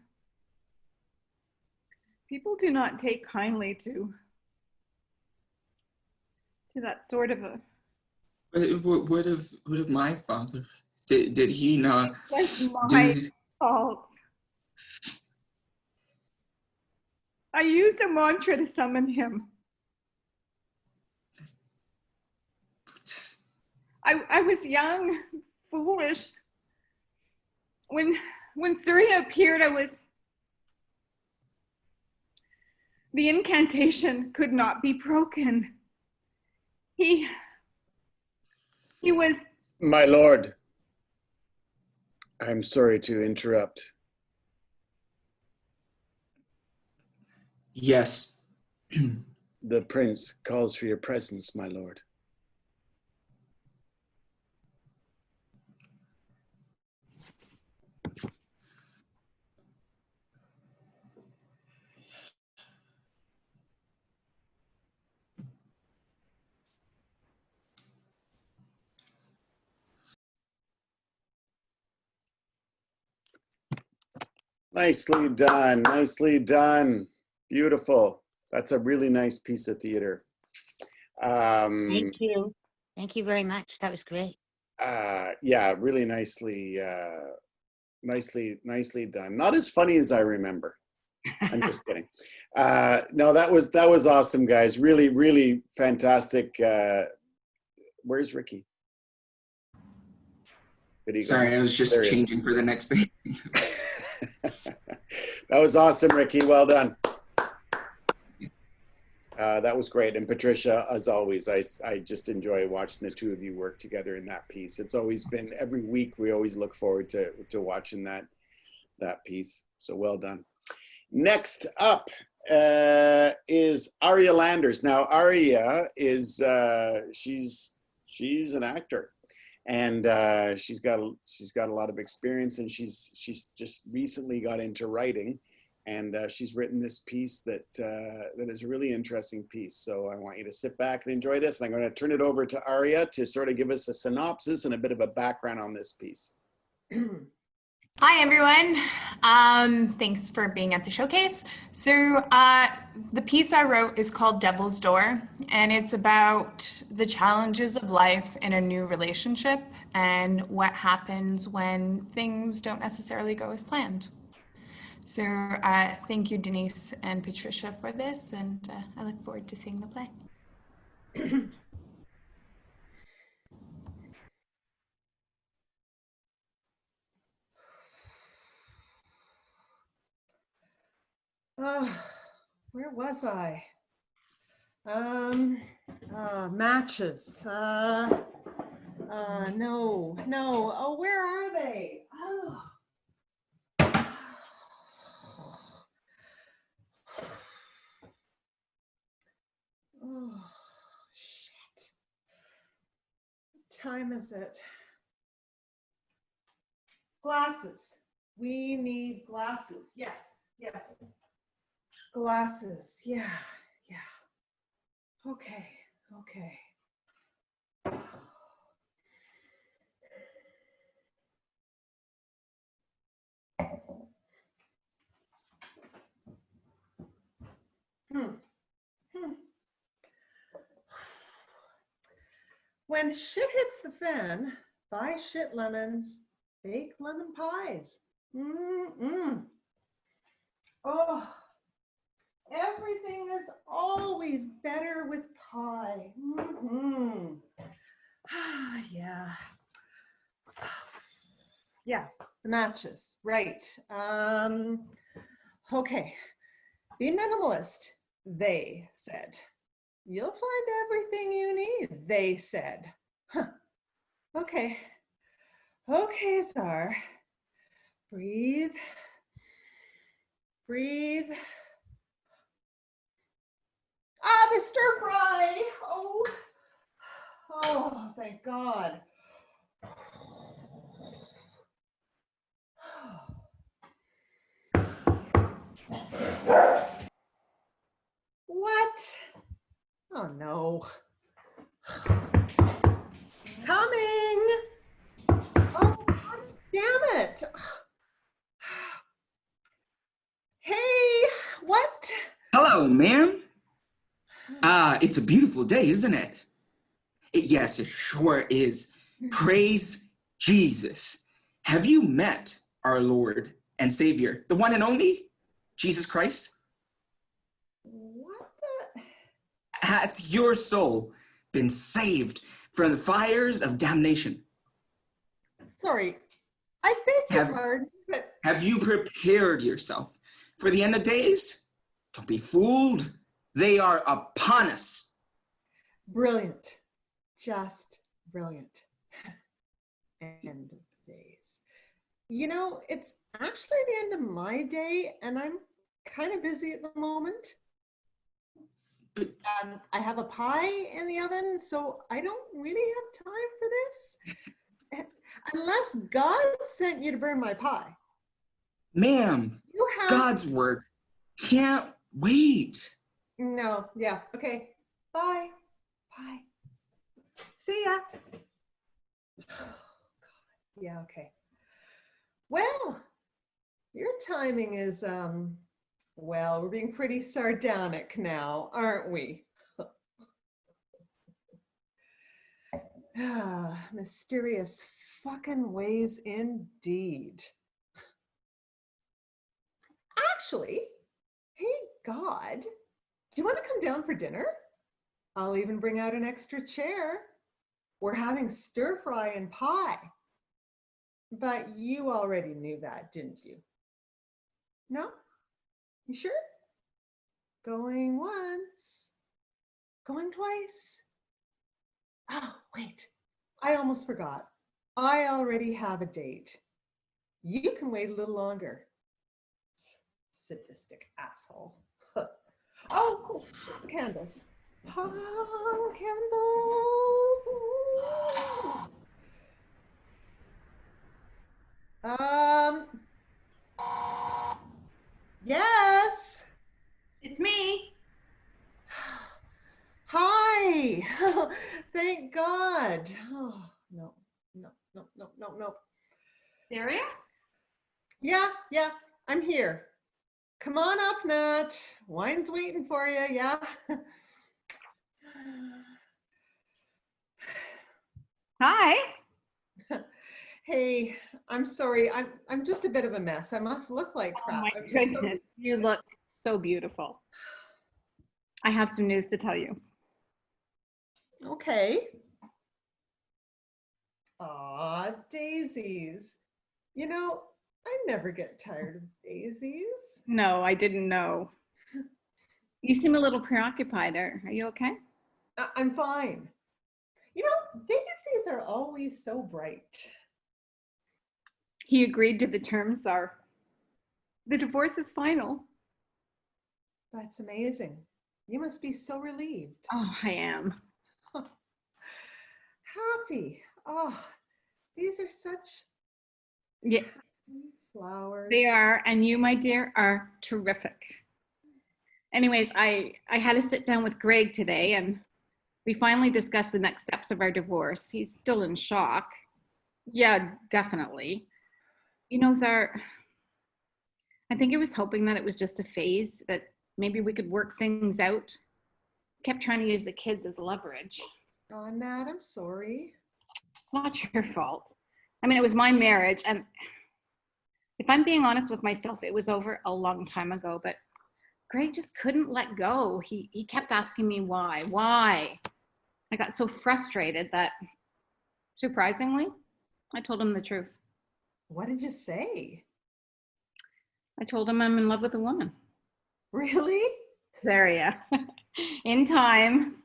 People do not take kindly to that sort of a. What of my father? Did he not That's my do? fault. I used a mantra to summon him. I was young, foolish. When Surya appeared, the incantation could not be broken. He was. My lord, I'm sorry to interrupt. Yes. The prince calls for your presence, my lord. Nicely done, nicely done. Beautiful. That's a really nice piece of theater. Thank you. Thank you very much. That was great. Yeah, really nicely done. Not as funny as I remember. I'm just kidding. No, that was awesome, guys. Really, really fantastic. Where's Ricky? Did he go? Sorry, I was just There he is. changing for the next thing. That was awesome, Ricky. Well done. That was great. And Patricia, as always, I just enjoy watching the two of you work together in that piece. It's always been, every week, we always look forward to watching that piece. So well done. Next up is Aria Landers. Now, Aria is, she's an actor. And she's got a lot of experience, and she's just recently got into writing, and she's written this piece that is a really interesting piece. So I want you to sit back and enjoy this. And I'm going to turn it over to Aria to sort of give us a synopsis and a bit of a background on this piece. Hi, everyone. Thanks for being at the showcase. So the piece I wrote is called Devil's Door, and it's about the challenges of life in a new relationship and what happens when things don't necessarily go as planned. So thank you, Denise and Patricia, for this, and I look forward to seeing the play. Where was I? Matches. No. Oh, where are they? Oh. Oh, shit. What time is it? Glasses. We need glasses. Yes. Glasses. Yeah. Okay. When shit hits the fan, buy shit lemons, bake lemon pies. Oh, everything is always better with pie. Yeah, the matches, right. Okay, be minimalist, they said. You'll find everything you need, they said. Huh. Okay, Czar. Breathe. The stir fry. Oh, thank God. What? Oh no. Coming. Oh, God damn it. Hey, what? It's a beautiful day, isn't it? Yes, it sure is. Praise Jesus. Have you met our Lord and Savior, the one and only Jesus Christ? What the? Has your soul been saved from the fires of damnation? Sorry, I beg your pardon, but Have you prepared yourself for the end of days? Don't be fooled. They are upon us. brilliant. Just brilliant. End of days. You know, it's actually the end of my day, and I'm kind of busy at the moment. I have a pie in the oven, so I don't really have time for this. Unless God sent you to burn my pie. Ma'am, You have God's work can't wait. No, yeah, okay. Bye. Bye. See ya. Yeah, okay. Well, your timing is, well, we're being pretty sardonic now, aren't we? Mysterious fucking ways indeed. Actually, hey, God, do you want to come down for dinner? I'll even bring out an extra chair. We're having stir fry and pie. But you already knew that, didn't you? No? You sure? Going once. Going twice. Oh, wait. I almost forgot. I already have a date. You can wait a little longer. Sadistic asshole. Oh, candles. Oh, candles. Yes. It's me. Hi. Thank God. Oh, no. Daria? Yeah, I'm here. Come on up, Nat. Wine's waiting for you, yeah? Hi. Hey, I'm sorry. I'm just a bit of a mess. I must look like crap. Oh my I'm just goodness, you look so beautiful. I have some news to tell you. Okay. Aw, daisies. You know, I never get tired of daisies. No, I didn't know. You seem a little preoccupied. Are you okay? I'm fine. You know, daisies are always so bright. He agreed to the terms, are. The divorce is final. That's amazing. You must be so relieved. Oh, I am. Happy. Oh, these are such Yeah, flowers. they are. And you, my dear, are terrific. Anyways, I had to sit down with Greg today and we finally discussed the next steps of our divorce. He's still in shock. Yeah, definitely. You know, Zar, I think he was hoping that it was just a phase, that maybe we could work things out. Kept trying to use the kids as leverage. Oh, Nat, I'm sorry. It's not your fault. I mean, it was my marriage, and if I'm being honest with myself, it was over a long time ago, but Greg just couldn't let go. He kept asking me why. I got so frustrated that, surprisingly, I told him the truth. What did you say? I told him I'm in love with a woman. Really? There, yeah. In time.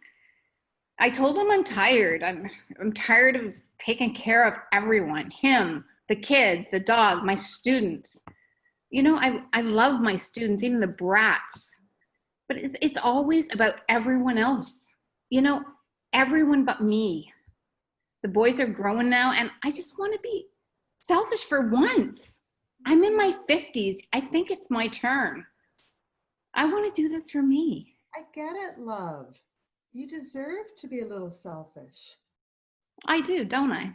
I told him I'm tired. I'm tired of taking care of everyone. Him, the kids, the dog, my students. You know, I love my students, even the brats. But it's always about everyone else. You know, everyone but me. The boys are growing now, and I just want to be selfish for once. I'm in my 50s. I think it's my turn. I want to do this for me. I get it, love. You deserve to be a little selfish. I do, don't I?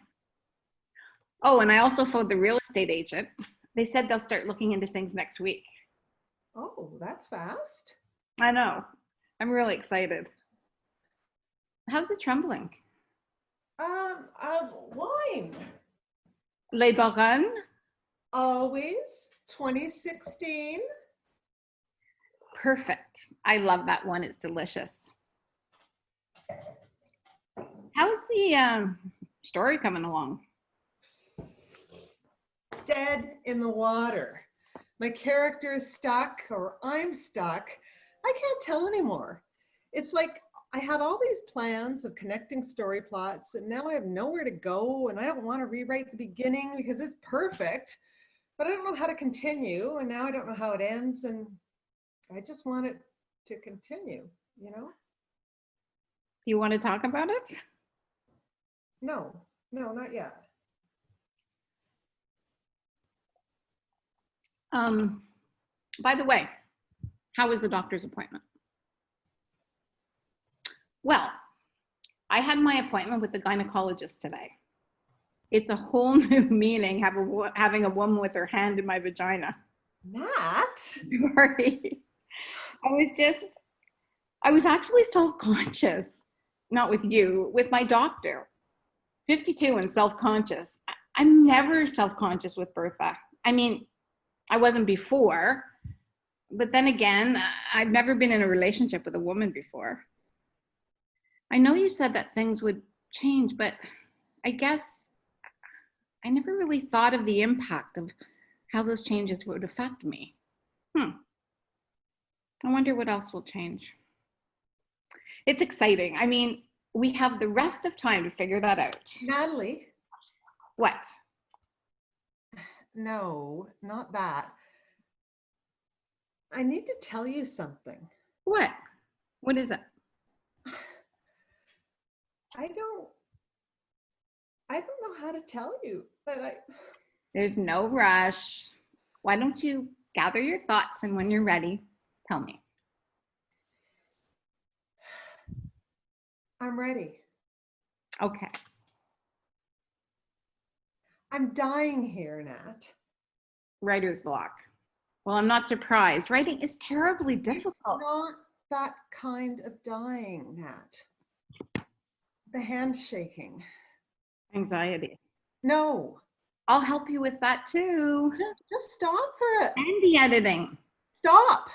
Oh, and I also phoned the real estate agent. They said they'll start looking into things next week. Oh, that's fast. I know. I'm really excited. how's the trembling? Wine. Les Baronnes? Always. 2016. Perfect. I love that one. It's delicious. How's the story coming along? Dead in the water. My character is stuck, or I'm stuck. I can't tell anymore. It's like I had all these plans of connecting story plots, and now I have nowhere to go, and I don't want to rewrite the beginning because it's perfect, but I don't know how to continue, and now I don't know how it ends, and I just want it to continue, you know? You want to talk about it? No, not yet. By the way, how was the doctor's appointment? Well, I had my appointment with the gynecologist today. It's a whole new meaning having a woman with her hand in my vagina. Nat? Sorry. I was actually self-conscious, not with you, with my doctor. 52 and self-conscious. I'm never self-conscious with Bertha. I mean, I wasn't before, but then again, I've never been in a relationship with a woman before. I know you said that things would change, but I guess I never really thought of the impact of how those changes would affect me. I wonder what else will change. It's exciting. I mean, we have the rest of time to figure that out. Natalie? What? No, not that. I need to tell you something. What? What is it? I don't know how to tell you, but There's no rush. Why don't you gather your thoughts, and when you're ready, tell me. I'm ready. Okay. I'm dying here, Nat. Writer's block. Well, I'm not surprised. Writing is terribly difficult. It's not that kind of dying, Nat. The handshaking. Anxiety. No. I'll help you with that too. Just stop for it. And the editing. Stop.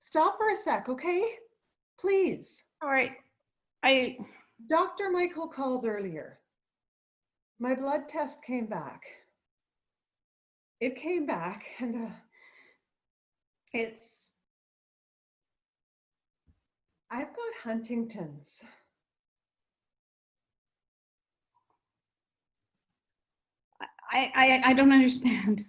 Stop for a sec, okay? Please. All right. Dr. Michael called earlier. My blood test came back. It came back, and I've got Huntington's. I don't understand.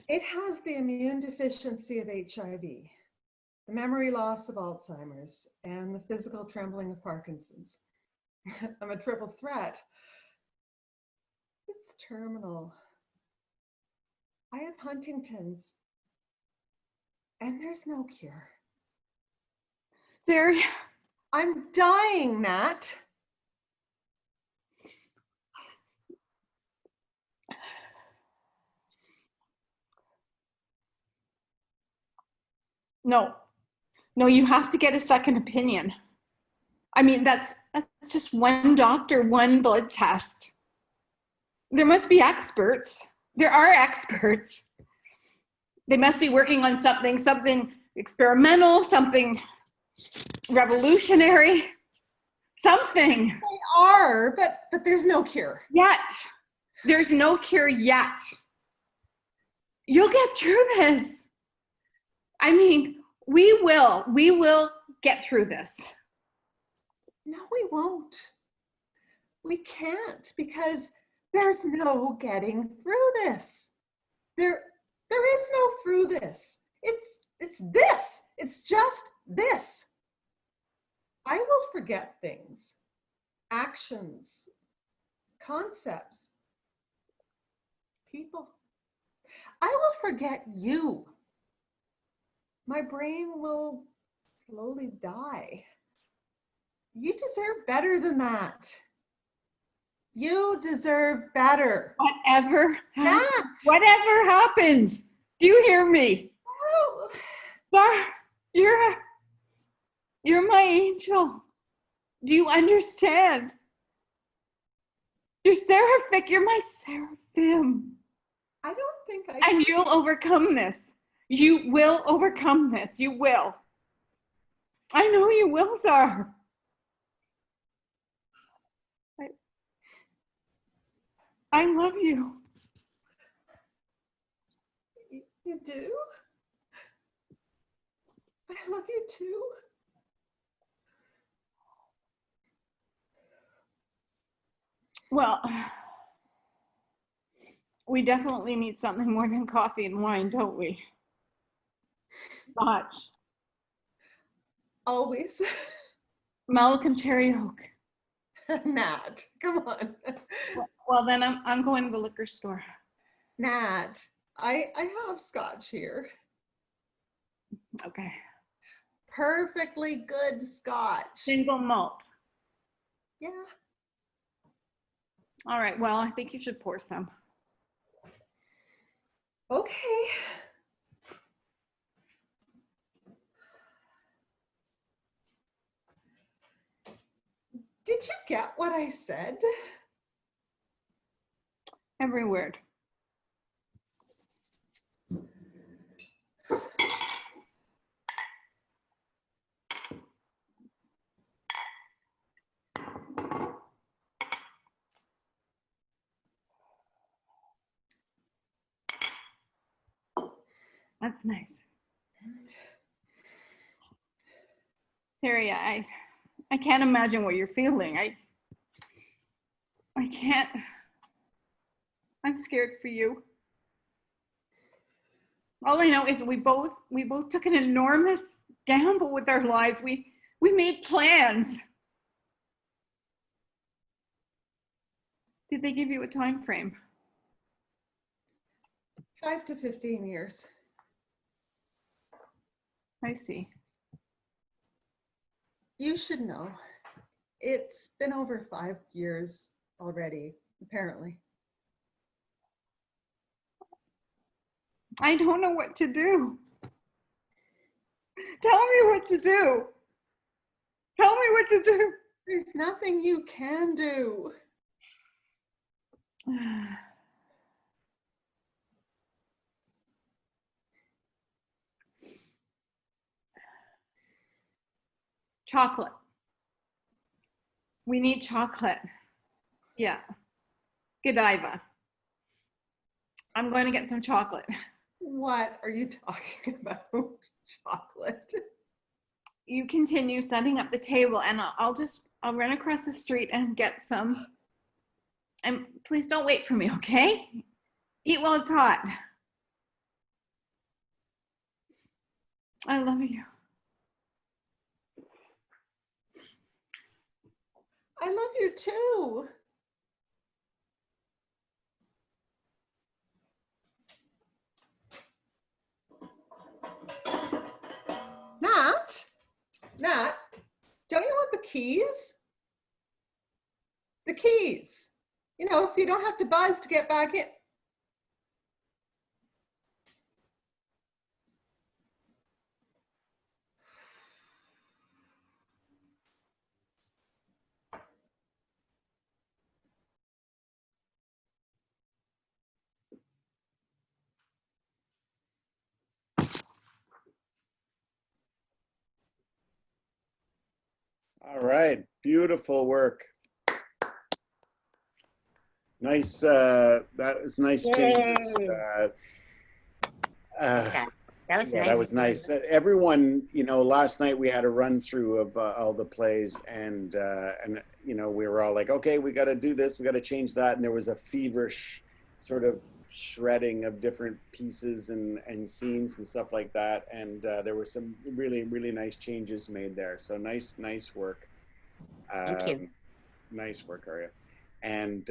It has the immune deficiency of HIV, the memory loss of Alzheimer's, and the physical trembling of Parkinson's. I'm a triple threat. It's terminal. I have Huntington's, and there's no cure. Zeri. I'm dying, Nat. No, you have to get a second opinion. I mean, that's just one doctor, one blood test. There must be experts. There are experts. They must be working on something experimental, something revolutionary, something. They are, but there's no cure. Yet. There's no cure yet. You'll get through this. I mean, we will get through this. No, we won't. We can't, because there's no getting through this. There is no through this. It's this. It's just this. I will forget things, actions, concepts, people. I will forget you. My brain will slowly die. You deserve better than that. You deserve better. Whatever happens, do you hear me? Oh. You're my angel. Do you understand? You're seraphic. You're my seraphim. I don't think I And you'll overcome this. You will overcome this. You will. I know you will, sir. I love you. You do? I love you too. Well, we definitely need something more than coffee and wine, don't we? Much. Always. Milk and cherry oak. Nat, come on. Well, then I'm going to the liquor store. Nat, I have scotch here. Okay. Perfectly good scotch. Single malt. Yeah. All right. Well, I think you should pour some. Okay. Did you get what I said? Every word. That's nice. Terry, I can't imagine what you're feeling. I can't. I'm scared for you. All I know is we both took an enormous gamble with our lives. We made plans. Did they give you a time frame? 5 to 15 years. I see. You should know. It's been over 5 years already, apparently. I don't know what to do. Tell me what to do. Tell me what to do. There's nothing you can do. Chocolate. We need chocolate. Yeah. Godiva. I'm going to get some chocolate. What are you talking about? Chocolate. You continue setting up the table and I'll run across the street and get some. And please don't wait for me, okay? Eat while it's hot. I love you. I love you too. Nat, don't you want the keys? The keys, you know, so you don't have to buzz to get back in. All right, beautiful work. Nice, that was nice changes. That was Yeah, nice. that was nice. Everyone, you know, last night we had a run through of all the plays, and you know, we were all like, okay, we got to do this, we got to change that, and there was a feverish sort of shredding of different pieces and scenes and stuff like that, and there were some really nice changes made there. So nice work. Thank you. Nice work, Aria, and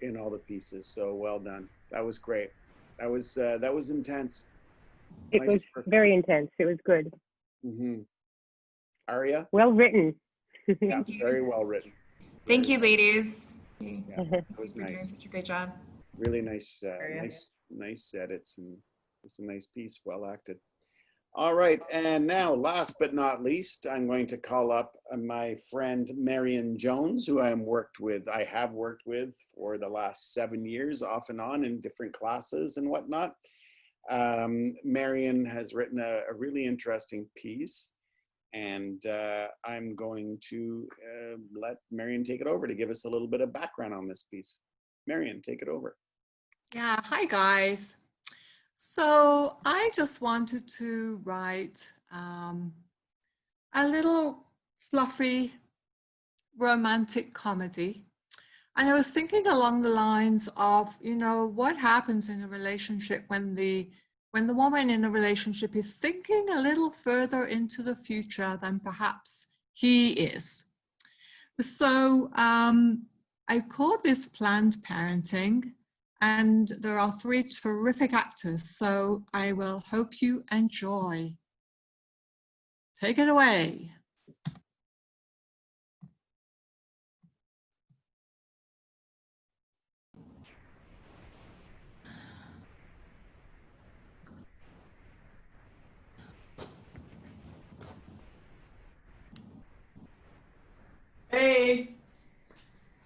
in all the pieces. So well done. That was great. That was intense. It Nice was work. very intense. It was good. Mm-hmm. Aria? Well written. Yeah, very well written. Thank you, ladies. Yeah, it was You're doing nice. such a great job. Really nice, nice edits, and it's a nice piece, well acted. All right, and now, last but not least, I'm going to call up my friend Marion Jones, who I have worked with for the last 7 years, off and on in different classes and whatnot. Marion has written a really interesting piece, and I'm going to let Marion take it over to give us a little bit of background on this piece. Marion, take it over. Yeah, hi guys. So I just wanted to write a little fluffy romantic comedy. And I was thinking along the lines of, you know, what happens in a relationship when the woman in a relationship is thinking a little further into the future than perhaps he is. So I call this planned parenting. And there are 3 terrific actors, so I will hope you enjoy. Take it away. Hey,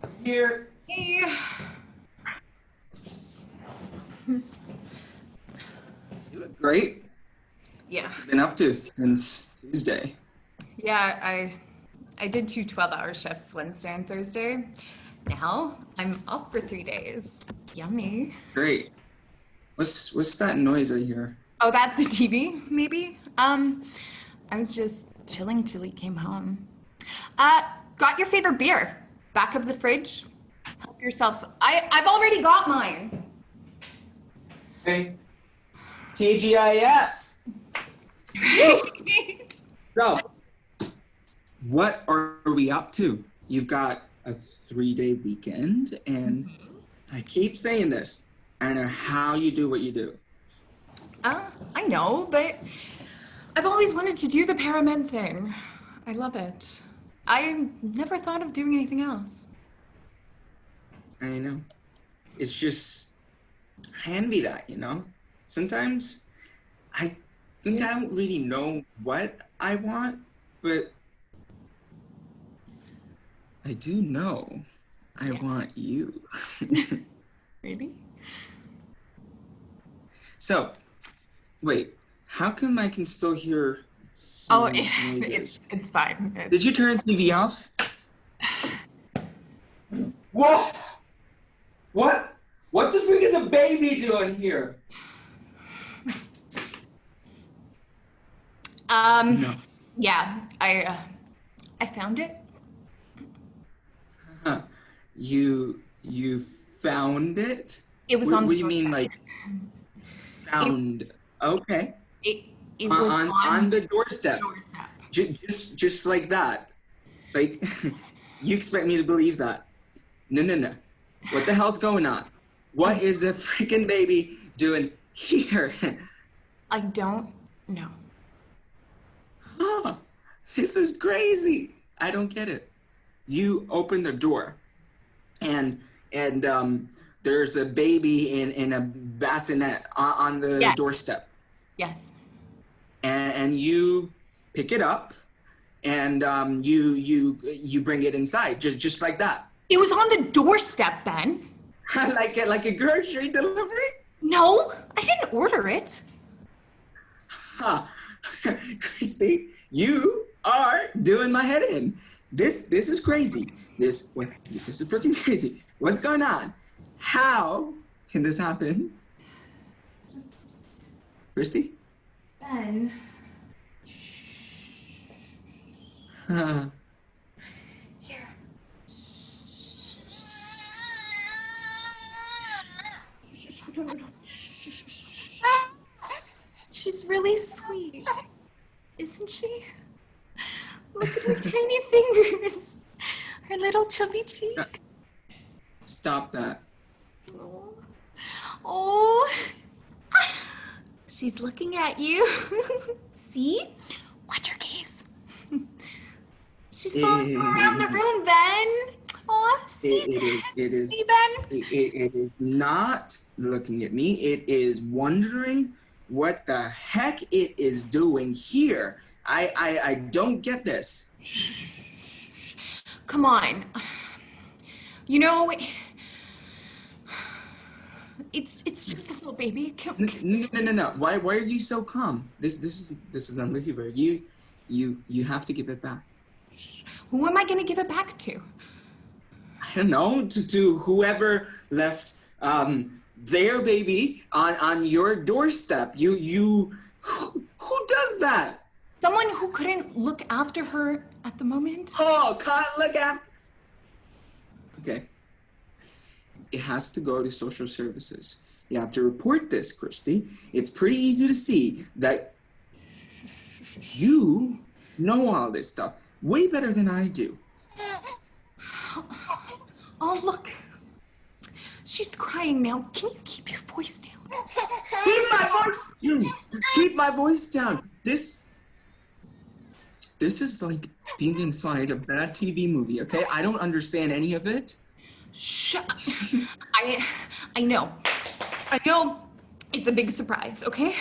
I'm here. Hey. You look great. Yeah. What have you been up to since Tuesday? Yeah, I did 2 12-hour shifts Wednesday and Thursday. Now I'm up for 3 days. Yummy. Great. What's that noise I hear? Oh, that's the TV, maybe? I was just chilling till he came home. Got your favorite beer. Back of the fridge. Help yourself. I've already got mine. Hey, TGIF. So, what are we up to? You've got a 3-day weekend, and I keep saying this. I don't know how you do what you do. I know, but I've always wanted to do the Paramed thing. I love it. I never thought of doing anything else. I know. It's just, I envy that, you know? Sometimes I think I don't really know what I want, but I do know I want you. Really? So, wait, how come I can still hear some noises? It's fine. Did you turn the TV off? Whoa! What the freak is a baby doing here? No. Yeah, I found it. Huh. You found it? It was what, on What the do you mean, like, found? Okay. It was on the doorstep. doorstep. Just like that. Like, you expect me to believe that? No. What the hell's going on? What is a freaking baby doing here? I don't know. Huh. This is crazy. I don't get it. You open the door, and there's a baby in a bassinet on the doorstep. Yes. And you pick it up, and you bring it inside, just like that. It was on the doorstep, Ben. like a grocery delivery? No, I didn't order it. Huh. Christy, you are doing my head in. This is crazy. This is freaking crazy. What's going on? How can this happen? Just Christy? Ben. Huh. Here. She's really sweet, isn't she? Look at her tiny fingers. Her little chubby cheek. Stop that. Oh. She's looking at you. See? Watch her gaze. She's following you around the room, Ben. Oh, see Ben? See, Ben? It is not looking at me. It is wondering what the heck it is doing here. I don't get this. Come on. You know, it's just a little baby. No. Why are you so calm? This is unbelievable. You have to give it back. Who am I going to give it back to? I don't know, to whoever left their baby on your doorstep. Who does that? Someone who couldn't look after her at the moment. Oh, can't look after. Okay. It has to go to social services. You have to report this, Christy. It's pretty easy to see that you know all this stuff way better than I do. Oh, look. She's crying now. Can you keep your voice down? Keep my voice down. This is like being inside a bad TV movie, okay? I don't understand any of it. Shut up. I know. I know it's a big surprise, okay?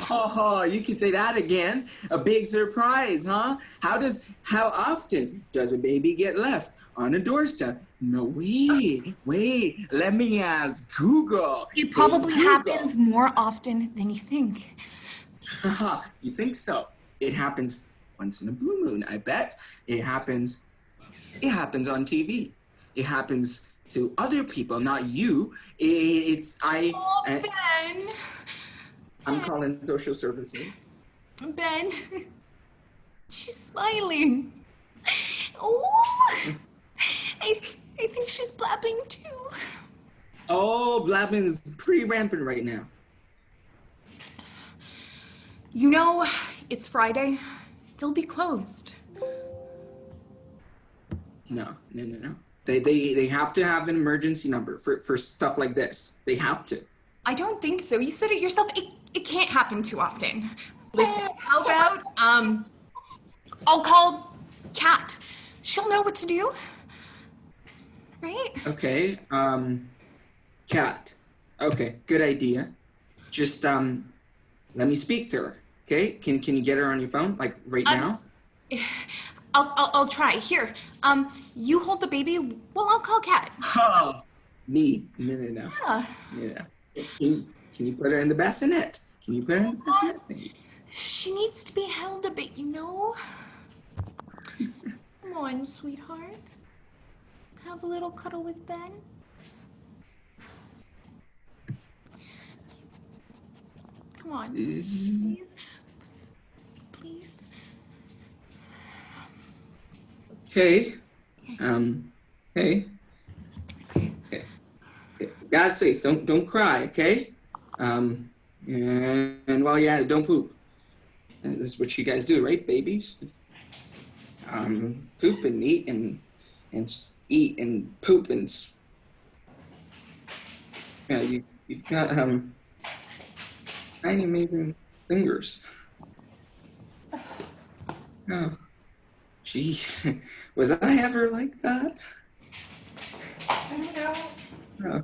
Oh, you can say that again. A big surprise, huh? How often does a baby get left on a doorstep? No, wait, let me ask Google. It probably happens more often than you think. You think so? It happens once in a blue moon, I bet. It happens on TV. It happens to other people, not you. Ben! I'm calling social services. Ben, she's smiling. Oh, I think she's blabbing too. Oh, blabbing is pretty rampant right now. You know, it's Friday. They'll be closed. No. They have to have an emergency number for stuff like this. They have to. I don't think so. You said it yourself. It can't happen too often. Listen, how about, I'll call Kat. She'll know what to do. Right? Okay, Kat. Okay, good idea. Just, let me speak to her, okay? Can you get her on your phone, like, right now? I'll try. Here, you hold the baby. Well, I'll call Kat. Oh, me. No. Yeah. Can you put her in the bassinet? Can you put her in the bassinet? She needs to be held a bit, you know? Come on, sweetheart. Have a little cuddle with Ben. Come on, please. Please. Okay. Hey. Okay. God's sake, don't cry, okay? And while you're at it, don't poop. That's what you guys do, right, babies? Poop and eat and eat and poop and yeah, you've got tiny amazing fingers. Oh, jeez, was I ever like that? I don't know. Oh.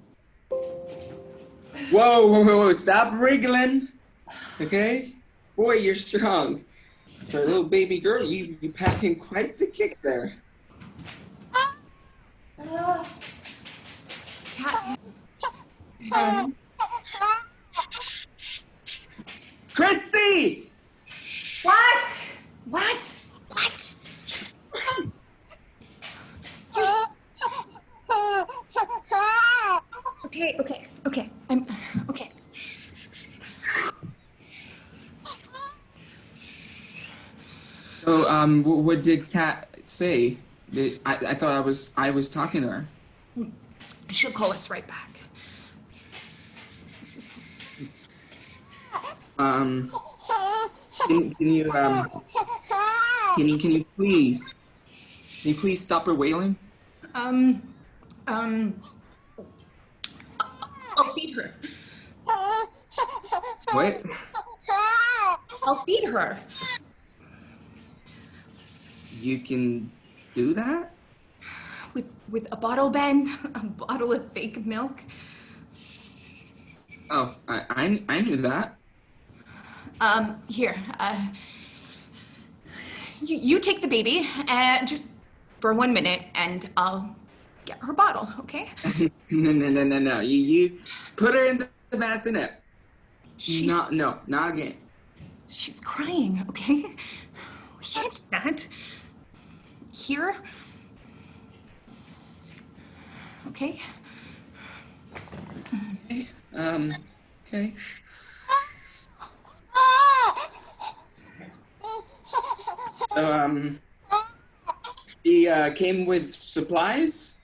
Whoa, stop wriggling. Okay? Boy, you're strong. For a little baby girl, you pack in quite the kick there. Kat. Christy! What? Okay. I'm okay. So, what did Kat say? I thought I was talking to her. She'll call us right back. Can you please stop her wailing? I'll feed her. What? I'll feed her. You can do that? With a bottle, Ben? A bottle of fake milk? Oh, I knew that. Here, you take the baby just for 1 minute and I'll get her bottle, okay? No. You put her in the bassinet. No, not again. She's crying, okay? We can't do that. Here. Okay? Okay. So, she came with supplies?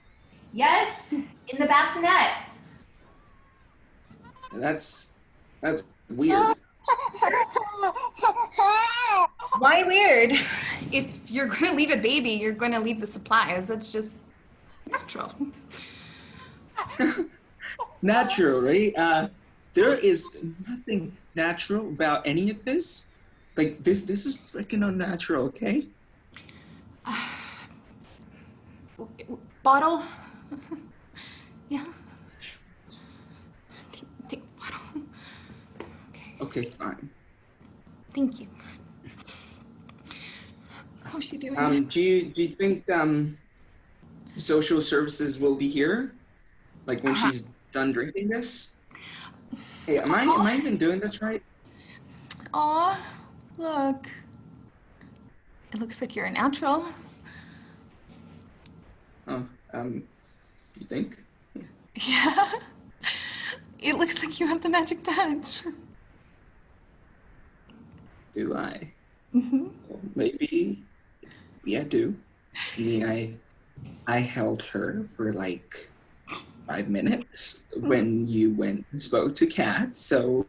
Yes, in the bassinet. That's weird. Why weird? If you're gonna leave a baby, you're gonna leave the supplies. That's just natural. Natural, right? There is nothing natural about any of this. Like, this is freaking unnatural, okay? Bottle? Yeah. Take bottle. Okay, fine. Thank you. How's she doing? Do you think social services will be here? Like when she's done drinking this? Hey, am I even doing this right? Aw, look. It looks like you're a natural. Oh, you think? Yeah. It looks like you have the magic touch. Do I? Mm-hmm. Well, maybe I do. I mean, I held her for like 5 minutes when you went and spoke to Kat, so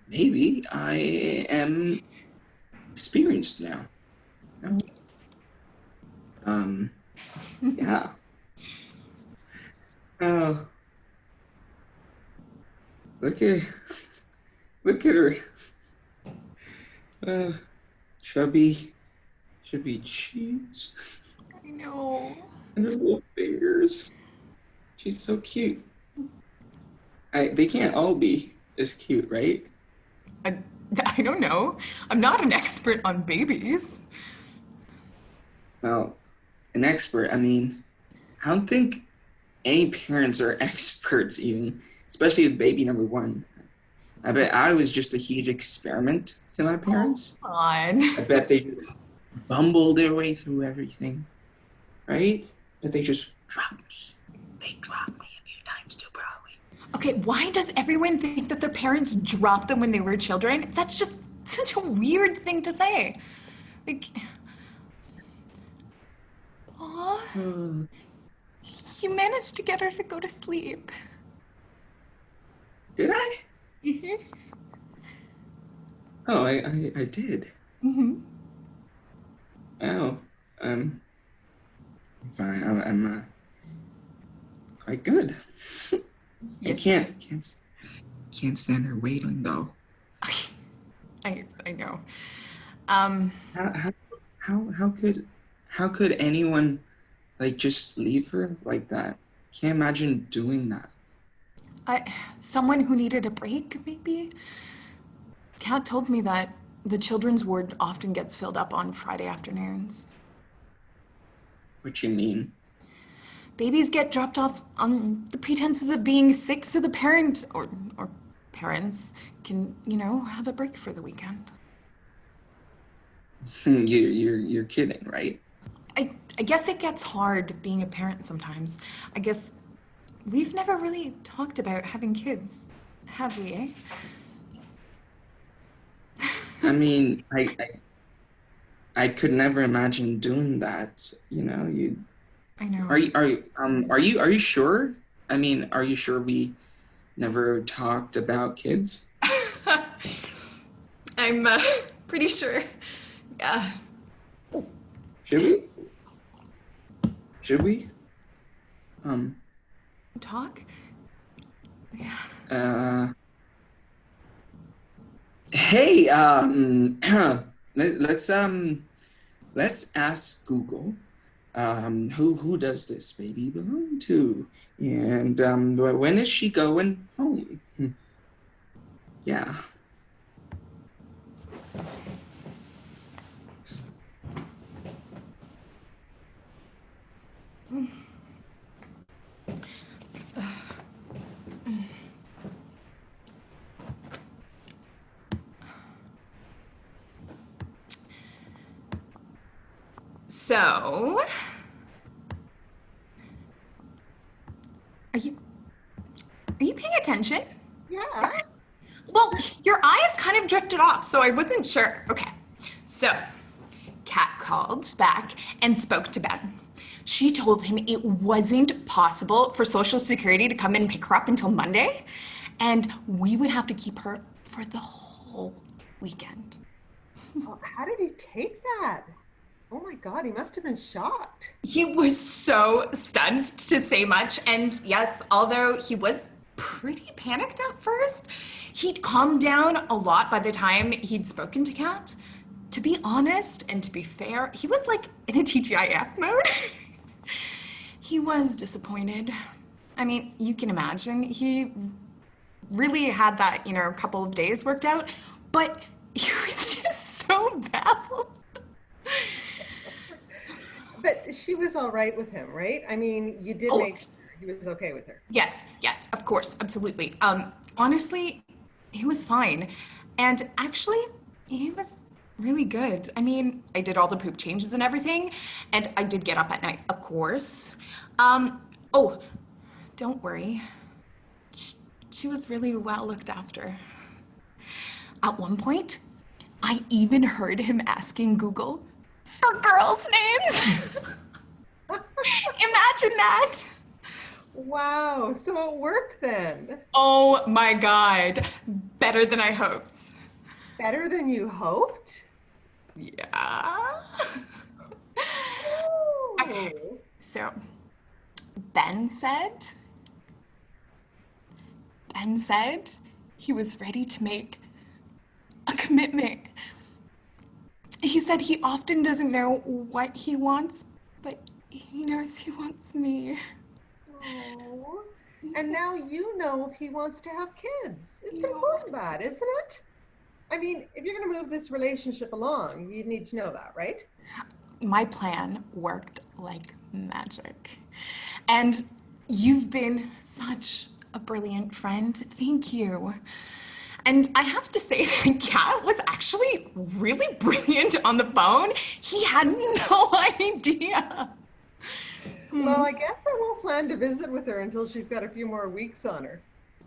maybe I am experienced now. Yeah. Oh, look at her. Chubby cheeks. I know. And her little fingers. She's so cute. They can't all be as cute, right? I don't know. I'm not an expert on babies. Well, an expert, I mean, I don't think any parents are experts even, especially with baby number 1. I bet I was just a huge experiment to my parents. Come on. I bet they just bumbled their way through everything, right? But they just dropped me. They dropped me a few times too, probably. Okay, why does everyone think that their parents dropped them when they were children? That's just such a weird thing to say. Like, aw, you managed to get her to go to sleep. Did I? Mm-hmm. Oh, I did. Mm-hmm. Oh, fine. I'm quite good. I can't stand her wailing though. I know. How could anyone like just leave her like that? Can't imagine doing that. Someone who needed a break, maybe? Kat told me that the children's ward often gets filled up on Friday afternoons. What you mean? Babies get dropped off on the pretenses of being sick so the parent or parents can, have a break for the weekend. You're kidding, right? I guess it gets hard being a parent sometimes. I guess we've never really talked about having kids, have we, eh? I mean, I could never imagine doing that. I know. Are you sure? I mean, are you sure we never talked about kids? I'm pretty sure. Yeah. Should we? Talk? Yeah. Hey, let's ask Google, who does this baby belong to? And when is she going home? Yeah. So, are you paying attention? Yeah. Well, your eyes kind of drifted off, so I wasn't sure. Okay, so Kat called back and spoke to Ben. She told him it wasn't possible for Social Security to come and pick her up until Monday, and we would have to keep her for the whole weekend. Oh, how did he take that? Oh my God, he must have been shocked. He was so stunned, to say much, and yes, although he was pretty panicked at first, he'd calmed down a lot by the time he'd spoken to Kat. To be honest and to be fair, he was like in a TGIF mode. He was disappointed. I mean, you can imagine he really had that, couple of days worked out, but he was just so baffled. But she was all right with him, right? I mean, you did make sure he was okay with her. Yes, of course, absolutely. Honestly, he was fine. And actually, he was really good. I mean, I did all the poop changes and everything, and I did get up at night, of course. Oh, don't worry. She was really well looked after. At one point, I even heard him asking Google for girls' names. Imagine that. Wow, so it worked then. Oh my God, better than I hoped. Better than you hoped? Yeah. Okay, so Ben said he was ready to make a commitment. He said he often doesn't know what he wants, but he knows he wants me. Oh, and now you know if he wants to have kids. It's important that, isn't it? I mean, if you're going to move this relationship along, you need to know that, right? My plan worked like magic. And you've been such a brilliant friend. Thank you. And I have to say that Kat was actually really brilliant on the phone. He had no idea. Well, I guess I won't plan to visit with her until she's got a few more weeks on her.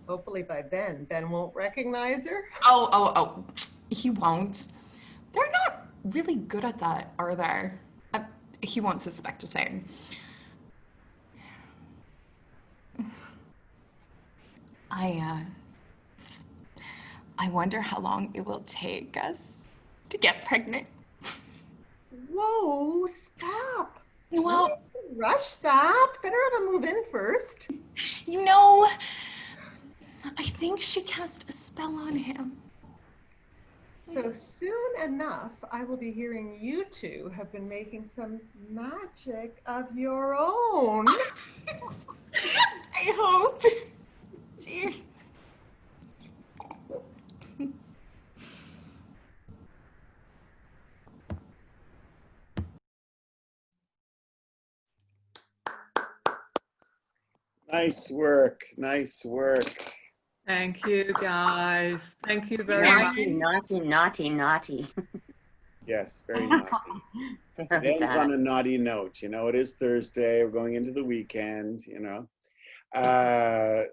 Hopefully by then, Ben won't recognize her. Oh, he won't. They're not really good at that, are they? He won't suspect a thing. I wonder how long it will take us to get pregnant. Whoa, stop. Well, don't rush that. Better have her move in first. I think she cast a spell on him. So soon enough, I will be hearing you two have been making some magic of your own. I hope. Cheers. Nice work. Nice work. Thank you, guys. Thank you very much. Naughty. Yes, very naughty. It ends on a naughty note. It is Thursday. We're going into the weekend, That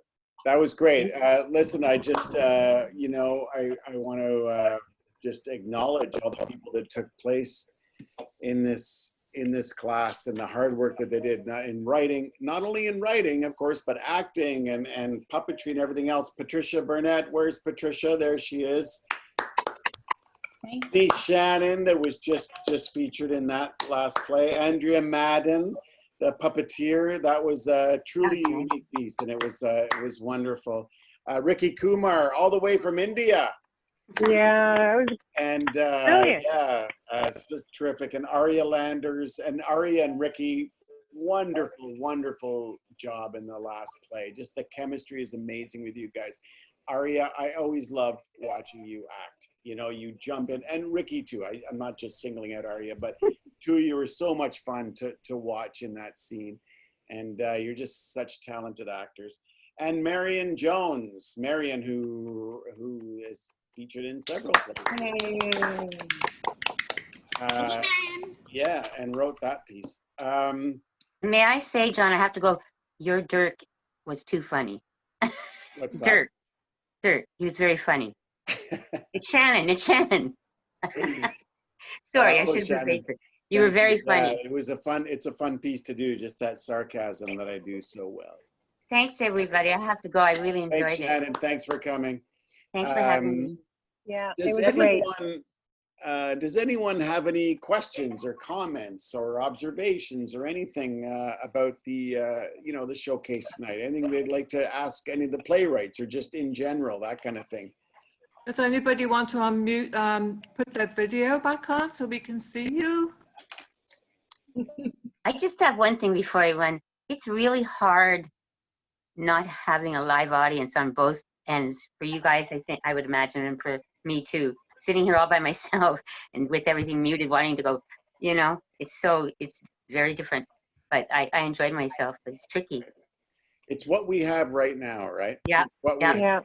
was great. Listen, I just, I want to just acknowledge all the people that took place in this class and the hard work that they did in writing, not only in writing, of course, but acting and puppetry and everything else. Patricia Burnett, where's Patricia? There she is. Denise Shannon, that was just featured in that last play. Andrea Madden, the puppeteer, that was a truly unique piece, and it was wonderful. Ricky Kumar, all the way from India. Yeah, it was brilliant. So terrific. And Aria Landers and Aria and Ricky, wonderful job in the last play. Just the chemistry is amazing with you guys. Aria, I always love watching you act. You jump in, and Ricky too. I'm not just singling out Aria, but two of you were so much fun to watch in that scene. And you're just such talented actors. And Marion Jones, who is featured in several plays. Yeah, and wrote that piece. May I say, John, I have to go, your Dirk was too funny. What's that? Dirk, he was very funny. It's Shannon. Sorry, I Oh, should have Shannon. been. You were very funny. It's a fun piece to do, just that sarcasm that I do so well. Thanks, everybody. I have to go. I really enjoyed Thanks, it. Shannon. Thanks for coming. Thanks for having me. Yeah, Does it was great. does anyone have any questions or comments or observations or anything about the the showcase tonight? Anything they'd like to ask any of the playwrights, or just in general, that kind of thing? Does anybody want to unmute, put their video back on so we can see you? I just have one thing before I run. It's really hard not having a live audience on both ends for you guys, I would imagine, and for me too. Sitting here all by myself and with everything muted, wanting to go, it's very different. But I enjoyed myself, but it's tricky. It's what we have right now, right? Yeah. It's what we have,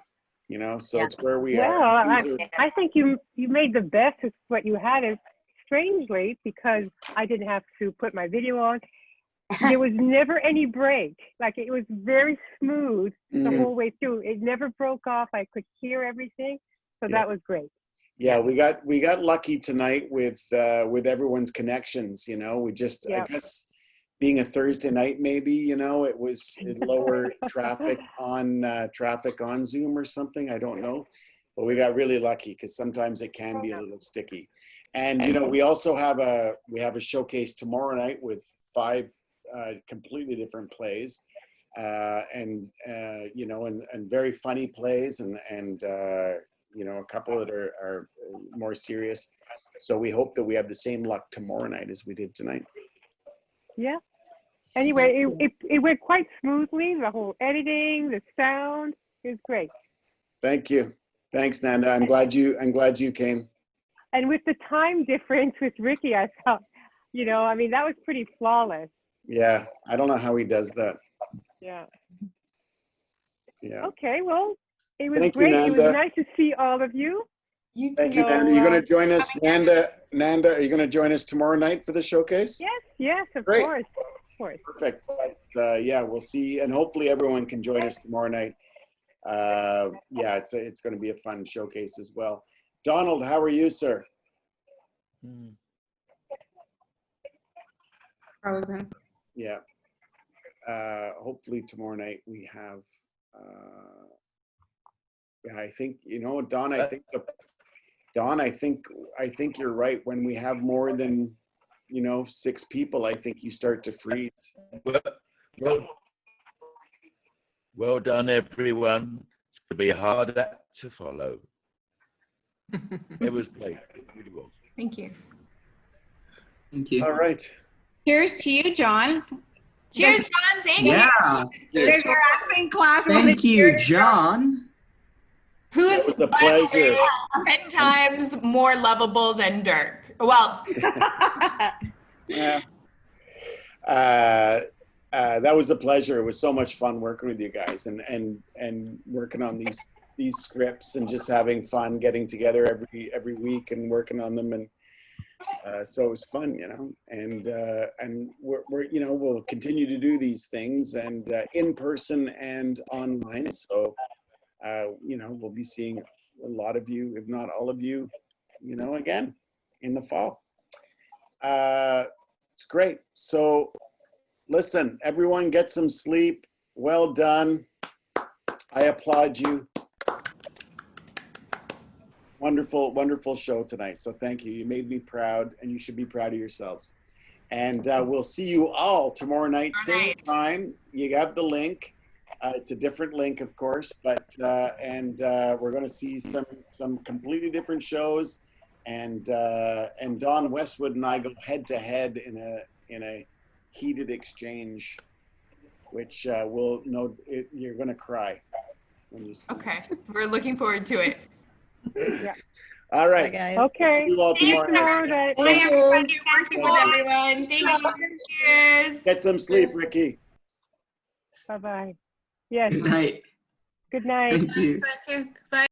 so it's where we Well, are. I think you made the best of what you had. And strangely, because I didn't have to put my video on, there was never any break. Like, it was very smooth the whole way through. It never broke off. I could hear everything, so that was great. Yeah, we got lucky tonight with everyone's connections. We just, I guess, being a Thursday night, maybe, it was lower traffic on Zoom or something. I don't know, but we got really lucky because sometimes it can be a little sticky. And we also have a showcase tomorrow night with 5 completely different plays, and very funny plays, and a couple that are more serious. So we hope that we have the same luck tomorrow night as we did tonight. Yeah. Anyway, it went quite smoothly. The whole editing, the sound, it was great. Thank you. Thanks, Nanda. I'm glad you came. And with the time difference with Ricky, I thought, that was pretty flawless. Yeah, I don't know how he does that. Yeah. Yeah. Okay, well, it was Thank you, great. It was Nanda. nice to see all of you. Thank you, Nanda. You're going to join us, Nanda, are you going to join us tomorrow night for the showcase? Yes, of Great. course. Perfect. We'll see, and hopefully everyone can join us tomorrow night. It's going to be a fun showcase as well. Donald, how are you, sir? Frozen. Yeah. Hopefully tomorrow night we have. I think Don. I think you're right. When we have more than 6 people, I think you start to freeze. Well done, everyone. It's going to be a hard act to follow. It was great. It really was. Thank you. Thank you. All right. Cheers to you, John. Cheers, John. Thank you. Yeah. There's your acting class. Thank you, John. Who's, It was a by the way, pleasure. 10 times more lovable than Dirk? Well, Yeah. That was a pleasure. It was so much fun working with you guys and working on these scripts and just having fun getting together every week and working on them, and so it was fun, and we'll continue to do these things and in person and online. So we'll be seeing a lot of you, if not all of you, again in the fall. It's great. So listen, everyone, get some sleep. Well done. I applaud you. Wonderful, wonderful show tonight. So thank you. You made me proud, and you should be proud of yourselves. And we'll see you all tomorrow night, same time. You got the link. It's a different link, of course, but we're going to see some completely different shows. And Don Westwood and I go head to head in a heated exchange, which will know you're going to cry when you see it. okay. We're looking forward to it. Yeah. All right. Bye, guys. Okay. See you all tomorrow night. Bye, everybody. Working with everyone. Thank you. Cheers. Get some sleep, Ricky. Bye-bye. Yes. Good night. Good night. Thank you. Thank you.